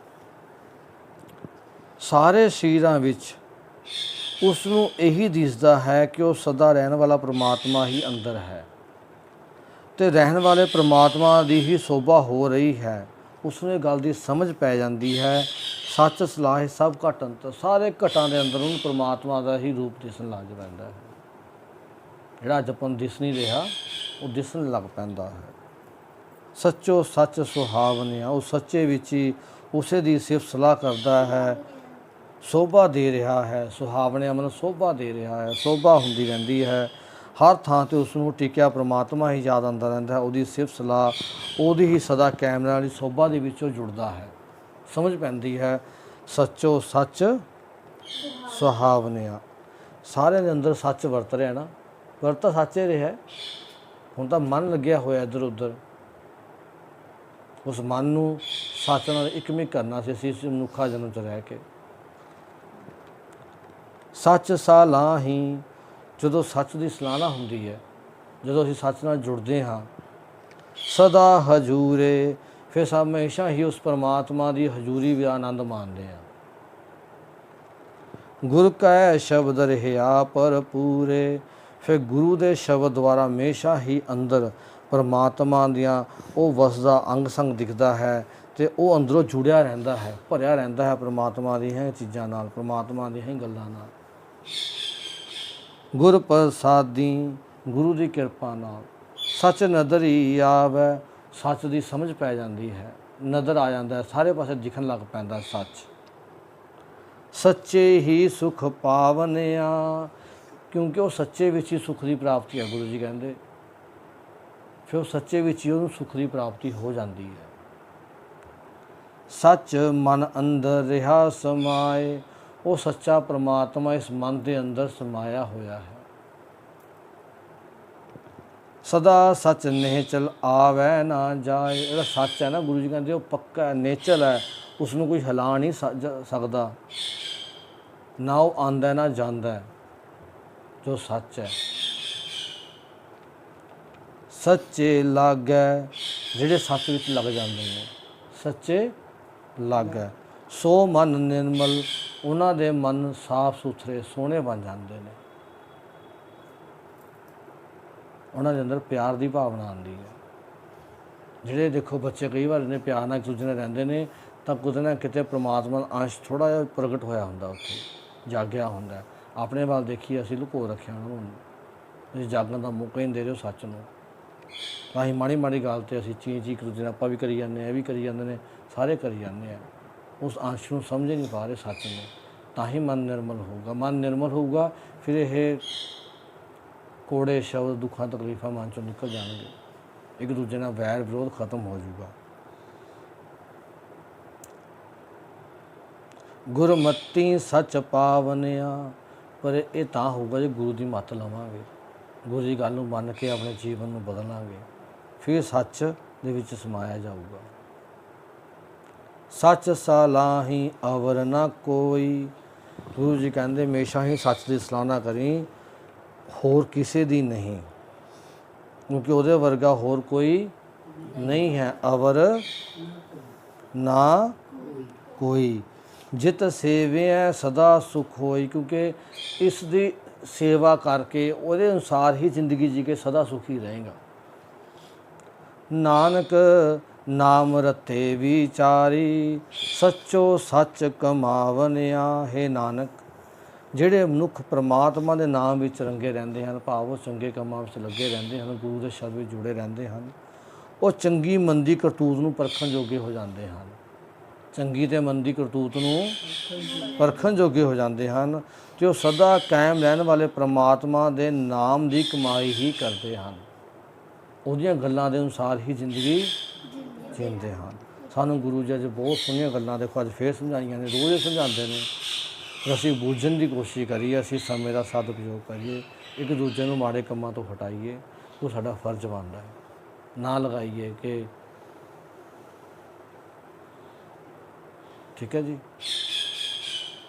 ਸਾਰੇ ਸਰੀਰਾਂ ਵਿੱਚ ਉਸ ਨੂੰ ਇਹੀ ਦਿਸਦਾ ਹੈ ਕਿ ਉਹ ਸਦਾ ਰਹਿਣ ਵਾਲਾ ਪ੍ਰਮਾਤਮਾ ਹੀ ਅੰਦਰ ਹੈ ਅਤੇ ਰਹਿਣ ਵਾਲੇ ਪ੍ਰਮਾਤਮਾ ਦੀ ਹੀ ਸੋਭਾ ਹੋ ਰਹੀ ਹੈ। ਉਸ ਨੂੰ ਇਹ ਗੱਲ ਦੀ ਸਮਝ ਪੈ ਜਾਂਦੀ ਹੈ। ਸੱਚ ਸਲਾਹ ਸਭ ਘਟ ਅੰਤਰ, ਸਾਰੇ ਘਟਾਂ ਦੇ ਅੰਦਰ ਉਹਨੂੰ ਪ੍ਰਮਾਤਮਾ ਦਾ ਹੀ ਰੂਪ ਦਿਸਣ ਲੱਗ ਪੈਂਦਾ ਹੈ। ਜਿਹੜਾ ਅੱਜ ਆਪਾਂ ਨੂੰ ਦਿਸ ਨਹੀਂ ਰਿਹਾ ਉਹ ਦਿਸਣ ਲੱਗ ਪੈਂਦਾ ਹੈ। ਸੱਚੋ ਸੱਚ ਸੁਹਾਵਨਿਆ, ਉਹ ਸੱਚੇ ਵਿੱਚ ਹੀ ਉਸੇ ਦੀ ਸਿਫਤ ਸਲਾਹ ਕਰਦਾ ਹੈ, ਸੋਭਾ ਦੇ ਰਿਹਾ ਹੈ। ਸੁਹਾਵਨਿਆ ਮਤਲਬ ਸੋਭਾ ਦੇ ਰਿਹਾ ਹੈ, ਸੋਭਾ ਹੁੰਦੀ ਰਹਿੰਦੀ ਹੈ। ਹਰ ਥਾਂ 'ਤੇ ਉਸ ਨੂੰ ਟਿਕਿਆ ਪ੍ਰਮਾਤਮਾ ਹੀ ਯਾਦ ਆਉਂਦਾ ਰਹਿੰਦਾ ਹੈ। ਉਹਦੀ ਸਿਫਤ ਸਲਾਹ, ਉਹਦੀ ਹੀ ਸਦਾ ਕਾਇਮ ਰਹਿਣ ਵਾਲੀ ਸੋਭਾ ਦੇ ਵਿੱਚੋਂ ਜੁੜਦਾ ਹੈ। ਸਮਝ ਪੈਂਦੀ ਹੈ। ਸੱਚੋ ਸੱਚ ਸੁਹਾਵਨਿਆ, ਸਾਰਿਆਂ ਦੇ ਅੰਦਰ ਸੱਚ ਵਰਤ ਰਿਹਾ ਨਾ, ਵਰਤ ਤਾਂ ਸੱਚ ਹੀ ਰਿਹਾ। ਹੁਣ ਤਾਂ ਮਨ ਲੱਗਿਆ ਹੋਇਆ ਇੱਧਰ ਉੱਧਰ, ਉਸ ਮਨ ਨੂੰ ਸੱਚ ਨਾਲ ਇੱਕਮਿਕ ਕਰਨਾ ਸੀ ਅਸੀਂ ਇਸ ਮਨੁੱਖਾ ਜਨਮ 'ਚ ਰਹਿ ਕੇ। ਸੱਚ ਸਲਾਹੀ, ਜਦੋਂ ਸੱਚ ਦੀ ਸਲਾਹਨਾ ਹੁੰਦੀ ਹੈ, ਜਦੋਂ ਅਸੀਂ ਸੱਚ ਨਾਲ ਜੁੜਦੇ ਹਾਂ, ਸਦਾ ਹਜੂਰੇ, ਫਿਰ ਹਮੇਸ਼ਾ ਹੀ ਉਸ ਪਰਮਾਤਮਾ ਦੀ ਹਜ਼ੂਰੀ ਦਾ ਆਨੰਦ ਮਾਣਦੇ ਹਾਂ। ਗੁਰ ਕੈ ਸ਼ਬਦ ਰਹਿਆ ਪਰ ਪੂਰੇ, ਫਿਰ ਗੁਰੂ ਦੇ ਸ਼ਬਦ ਦੁਆਰਾ ਹਮੇਸ਼ਾ ਹੀ ਅੰਦਰ ਪਰਮਾਤਮਾ ਦੀਆਂ ਉਹ ਵਸਦਾ ਅੰਗ ਸੰਗ ਦਿਖਦਾ ਹੈ ਅਤੇ ਉਹ ਅੰਦਰੋਂ ਜੁੜਿਆ ਰਹਿੰਦਾ ਹੈ, ਭਰਿਆ ਰਹਿੰਦਾ ਹੈ ਪਰਮਾਤਮਾ ਦੀਆਂ ਚੀਜ਼ਾਂ ਨਾਲ, ਪਰਮਾਤਮਾ ਦੀਆਂ ਹੀ ਗੱਲਾਂ ਨਾਲ। ਗੁਰ ਪ੍ਰਸਾਦੀ, ਗੁਰੂ ਦੀ ਕਿਰਪਾ ਨਾਲ ਸੱਚ ਨਦਰ ਹੀ ਆਵੈ, ਸੱਚ ਦੀ ਸਮਝ ਪੈ ਜਾਂਦੀ ਹੈ, ਨਜ਼ਰ ਆ ਜਾਂਦਾ, ਸਾਰੇ ਪਾਸੇ ਦਿਖਣ ਲੱਗ ਪੈਂਦਾ ਸੱਚ। ਸੱਚੇ ਹੀ ਸੁਖ ਪਾਵਨਿਆ, ਕਿਉਂਕਿ ਉਹ ਸੱਚੇ ਵਿੱਚ ਹੀ ਸੁੱਖ ਦੀ ਪ੍ਰਾਪਤੀ ਹੈ, ਗੁਰੂ ਜੀ ਕਹਿੰਦੇ। ਫਿਰ ਉਹ ਸੱਚੇ ਵਿੱਚ ਹੀ ਉਹਨੂੰ ਸੁੱਖ ਦੀ ਪ੍ਰਾਪਤੀ ਹੋ ਜਾਂਦੀ ਹੈ। ਸੱਚ ਮਨ ਅੰਦਰ ਰਿਹਾ ਸਮਾਏ, ਉਹ ਸੱਚਾ ਪਰਮਾਤਮਾ ਇਸ ਮਨ ਦੇ ਅੰਦਰ ਸਮਾਇਆ ਹੋਇਆ ਹੈ। ਸਦਾ ਸੱਚ ਨੇਚਲ ਆਵੈ ਨਾ ਜਾਏ, ਜਿਹੜਾ ਸੱਚ ਹੈ ਨਾ, ਗੁਰੂ ਜੀ ਕਹਿੰਦੇ ਉਹ ਪੱਕਾ ਨੇਚਲ ਹੈ, ਉਸ ਨੂੰ ਕੋਈ ਹਿਲਾ ਨਹੀਂ ਸਕਦਾ, ਨਾ ਉਹ ਆਉਂਦਾ ਨਾ ਜਾਂਦਾ, ਜੋ ਸੱਚ ਹੈ। ਸੱਚੇ ਲਾਗੈ, ਜਿਹੜੇ ਸੱਚ ਵਿੱਚ ਲੱਗ ਜਾਂਦੇ ਨੇ, ਸੱਚੇ ਲਾਗੈ, ਸੋ ਮਨ ਨਿਰਮਲ, ਉਹਨਾਂ ਦੇ ਮਨ ਸਾਫ ਸੁਥਰੇ ਸੋਹਣੇ ਬਣ ਜਾਂਦੇ ਨੇ, ਉਹਨਾਂ ਦੇ ਅੰਦਰ ਪਿਆਰ ਦੀ ਭਾਵਨਾ ਆਉਂਦੀ ਹੈ। ਜਿਹੜੇ ਦੇਖੋ ਬੱਚੇ ਕਈ ਵਾਰ ਨੇ ਪਿਆਰ ਨਾਲ ਇੱਕ ਦੂਜੇ ਨਾਲ ਰਹਿੰਦੇ ਨੇ, ਤਾਂ ਕਿਤੇ ਨਾ ਕਿਤੇ ਪਰਮਾਤਮਾ ਦਾ ਅੰਸ਼ ਥੋੜ੍ਹਾ ਜਿਹਾ ਪ੍ਰਗਟ ਹੋਇਆ ਹੁੰਦਾ, ਉੱਥੇ ਜਾਗਿਆ ਹੁੰਦਾ। ਆਪਣੇ ਵੱਲ ਦੇਖੀਏ, ਅਸੀਂ ਲੁਕੋ ਰੱਖਿਆ ਉਹਨਾਂ ਨੂੰ, ਅਸੀਂ ਜਾਗਣ ਦਾ ਮੌਕਾ ਹੀ ਨਹੀਂ ਦੇ ਰਹੇ ਸੱਚ ਨੂੰ। ਤਾਂ ਅਸੀਂ ਮਾੜੀ ਮਾੜੀ ਗੱਲ 'ਤੇ ਅਸੀਂ ਚੀਂ ਇੱਕ ਦੂਜੇ ਨਾਲ ਆਪਾਂ ਵੀ ਕਰੀ ਜਾਂਦੇ ਹਾਂ, ਇਹ ਵੀ ਕਰੀ ਜਾਂਦੇ ਨੇ, ਸਾਰੇ ਕਰੀ ਜਾਂਦੇ ਆ, ਉਸ ਅੰਸ਼ ਨੂੰ ਸਮਝ ਨਹੀਂ ਪਾ ਰਹੇ ਸੱਚ ਨੂੰ। ਤਾਂ ਹੀ ਮਨ ਨਿਰਮਲ ਹੋਊਗਾ, ਮਨ ਨਿਰਮਲ ਹੋਊਗਾ, ਫਿਰ ਇਹ ਕੋੜੇ ਸ਼ਬਦ, ਦੁੱਖਾਂ ਤਕਲੀਫਾਂ ਮਨ 'ਚੋਂ ਨਿਕਲ ਜਾਣਗੇ, ਇੱਕ ਦੂਜੇ ਨਾਲ ਵੈਰ ਵਿਰੋਧ ਖਤਮ ਹੋ ਜਾਊਗਾ। ਗੁਰਮਤੀ ਸੱਚ ਪਾਵਨਿਆ, ਪਰ ਇਹ ਤਾਂ ਹੋਊਗਾ ਜੇ ਗੁਰੂ ਦੀ ਮੱਤ ਲਵਾਂਗੇ, ਗੁਰੂ ਦੀ ਗੱਲ ਨੂੰ ਮੰਨ ਕੇ ਆਪਣੇ ਜੀਵਨ ਨੂੰ ਬਦਲਾਂਗੇ, ਫਿਰ ਸੱਚ ਦੇ ਵਿੱਚ ਸਮਾਇਆ ਜਾਊਗਾ। ਸੱਚ ਸਲਾਹੀ ਅਵਰ ਨਾ ਕੋਈ, ਗੁਰੂ ਜੀ ਕਹਿੰਦੇ ਹਮੇਸ਼ਾ ਹੀ ਸੱਚ ਦੀ ਸਲਾਹਨਾ ਕਰੀ, ਹੋਰ ਕਿਸੇ ਦੀ ਨਹੀਂ, ਕਿਉਂਕਿ ਉਹਦੇ ਵਰਗਾ ਹੋਰ ਕੋਈ ਨਹੀਂ ਹੈ। ਅਵਰ ਨਾ ਕੋਈ, ਜਿਤ ਸੇਵਿਆ ਸਦਾ ਸੁਖ ਹੋਈ, ਕਿਉਂਕਿ ਇਸ ਦੀ ਸੇਵਾ ਕਰਕੇ ਉਹਦੇ ਅਨੁਸਾਰ ਹੀ ਜ਼ਿੰਦਗੀ ਜੀ ਕੇ ਸਦਾ ਸੁਖੀ ਰਹੇਗਾ। ਨਾਨਕ ਨਾਮ ਰਤੇ ਵਿਚਾਰੀ, ਸੱਚੋ ਸੱਚ ਕਮਾਵਨਿਆ, ਹੈ ਨਾਨਕ, ਜਿਹੜੇ ਮਨੁੱਖ ਪਰਮਾਤਮਾ ਦੇ ਨਾਮ ਵਿੱਚ ਰੰਗੇ ਰਹਿੰਦੇ ਹਨ, ਭਾਵ ਉਹ ਚੰਗੇ ਕੰਮਾਂ ਵਿੱਚ ਲੱਗੇ ਰਹਿੰਦੇ ਹਨ, ਗੁਰੂ ਦੇ ਸ਼ਬਦ ਵਿੱਚ ਜੁੜੇ ਰਹਿੰਦੇ ਹਨ, ਉਹ ਚੰਗੀ ਮੰਦੀ ਕਰਤੂਤ ਨੂੰ ਪਰਖਣ ਜੋਗੇ ਹੋ ਜਾਂਦੇ ਹਨ, ਚੰਗੀ ਅਤੇ ਮੰਦੀ ਕਰਤੂਤ ਨੂੰ ਪਰਖਣ ਜੋਗੇ ਹੋ ਜਾਂਦੇ ਹਨ, ਅਤੇ ਉਹ ਸਦਾ ਕਾਇਮ ਰਹਿਣ ਵਾਲੇ ਪਰਮਾਤਮਾ ਦੇ ਨਾਮ ਦੀ ਕਮਾਈ ਹੀ ਕਰਦੇ ਹਨ, ਉਹਦੀਆਂ ਗੱਲਾਂ ਦੇ ਅਨੁਸਾਰ ਹੀ ਜ਼ਿੰਦਗੀ ਜੀਂਦੇ ਹਨ। ਸਾਨੂੰ ਗੁਰੂ ਜੀ ਅੱਜ ਬਹੁਤ ਸੋਹਣੀਆਂ ਗੱਲਾਂ ਦੇਖੋ ਅੱਜ ਫੇਰ ਸਮਝਾਈਆਂ ਨੇ, ਰੋਜ਼ ਹੀ ਸਮਝਾਉਂਦੇ ਨੇ, ਅਸੀਂ ਬੂਝਣ ਦੀ ਕੋਸ਼ਿਸ਼ ਕਰੀਏ, ਅਸੀਂ ਸਮੇਂ ਦਾ ਸਦਉਪਯੋਗ ਕਰੀਏ, ਇੱਕ ਦੂਜੇ ਨੂੰ ਮਾੜੇ ਕੰਮਾਂ ਤੋਂ ਹਟਾਈਏ, ਉਹ ਸਾਡਾ ਫਰਜ਼ ਬਣਦਾ ਹੈ। ਨਾ ਲਗਾਈਏ ਕਿ ਠੀਕ ਹੈ ਜੀ,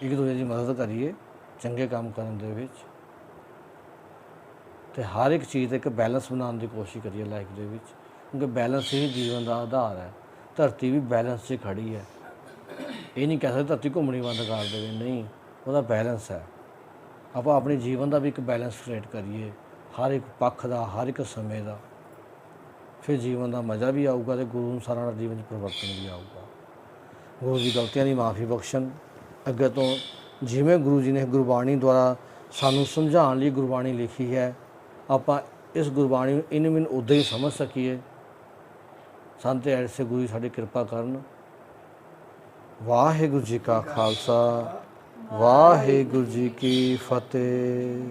ਇੱਕ ਦੂਜੇ ਦੀ ਮਦਦ ਕਰੀਏ ਚੰਗੇ ਕੰਮ ਕਰਨ ਦੇ ਵਿੱਚ, ਅਤੇ ਹਰ ਇੱਕ ਚੀਜ਼ 'ਤੇ ਇੱਕ ਬੈਲੈਂਸ ਬਣਾਉਣ ਦੀ ਕੋਸ਼ਿਸ਼ ਕਰੀਏ ਲਾਈਫ ਦੇ ਵਿੱਚ, ਕਿਉਂਕਿ ਬੈਲੈਂਸ ਹੀ ਜੀਵਨ ਦਾ ਆਧਾਰ ਹੈ। ਧਰਤੀ ਵੀ ਬੈਲੈਂਸ 'ਚ ਖੜੀ ਹੈ, ਇਹ ਨਹੀਂ ਕਹਿ ਸਕਦੇ ਧਰਤੀ ਘੁੰਮਣੀ ਬੰਦ ਕਰ ਦੇਵੇ, ਨਹੀਂ, ਉਹਦਾ ਬੈਲੈਂਸ ਹੈ। ਆਪਾਂ ਆਪਣੇ ਜੀਵਨ ਦਾ ਵੀ ਇੱਕ ਬੈਲੈਂਸ ਕ੍ਰੀਏਟ ਕਰੀਏ, ਹਰ ਇੱਕ ਪੱਖ ਦਾ, ਹਰ ਇੱਕ ਸਮੇਂ ਦਾ, ਫਿਰ ਜੀਵਨ ਦਾ ਮਜ਼ਾ ਵੀ ਆਊਗਾ ਅਤੇ ਗੁਰੂ ਅਨੁਸਾਰ ਨਾਲ ਜੀਵਨ 'ਚ ਪਰਿਵਰਤਨ ਵੀ ਆਊਗਾ। ਗੁਰੂ ਦੀ ਗਲਤੀਆਂ ਦੀ ਮਾਫੀ ਬਖਸ਼ਣ। ਅੱਗੇ ਤੋਂ ਜਿਵੇਂ ਗੁਰੂ ਜੀ ਨੇ ਗੁਰਬਾਣੀ ਦੁਆਰਾ ਸਾਨੂੰ ਸਮਝਾਉਣ ਲਈ ਗੁਰਬਾਣੀ ਲਿਖੀ ਹੈ, ਆਪਾਂ ਇਸ ਗੁਰਬਾਣੀ ਨੂੰ ਇਨ ਮਿਨ ਉੱਦਾਂ ਹੀ ਸਮਝ ਸਕੀਏ। ਸਾਨੂੰ ਤੇ ਐਸੇ ਗੁਰੂ ਸਾਡੀ ਕਿਰਪਾ ਕਰਨ। ਵਾਹਿਗੁਰੂ ਜੀ ਕਾ ਖਾਲਸਾ, ਵਾਹਿਗੁਰੂ ਜੀ ਕੀ ਫਤਿਹ।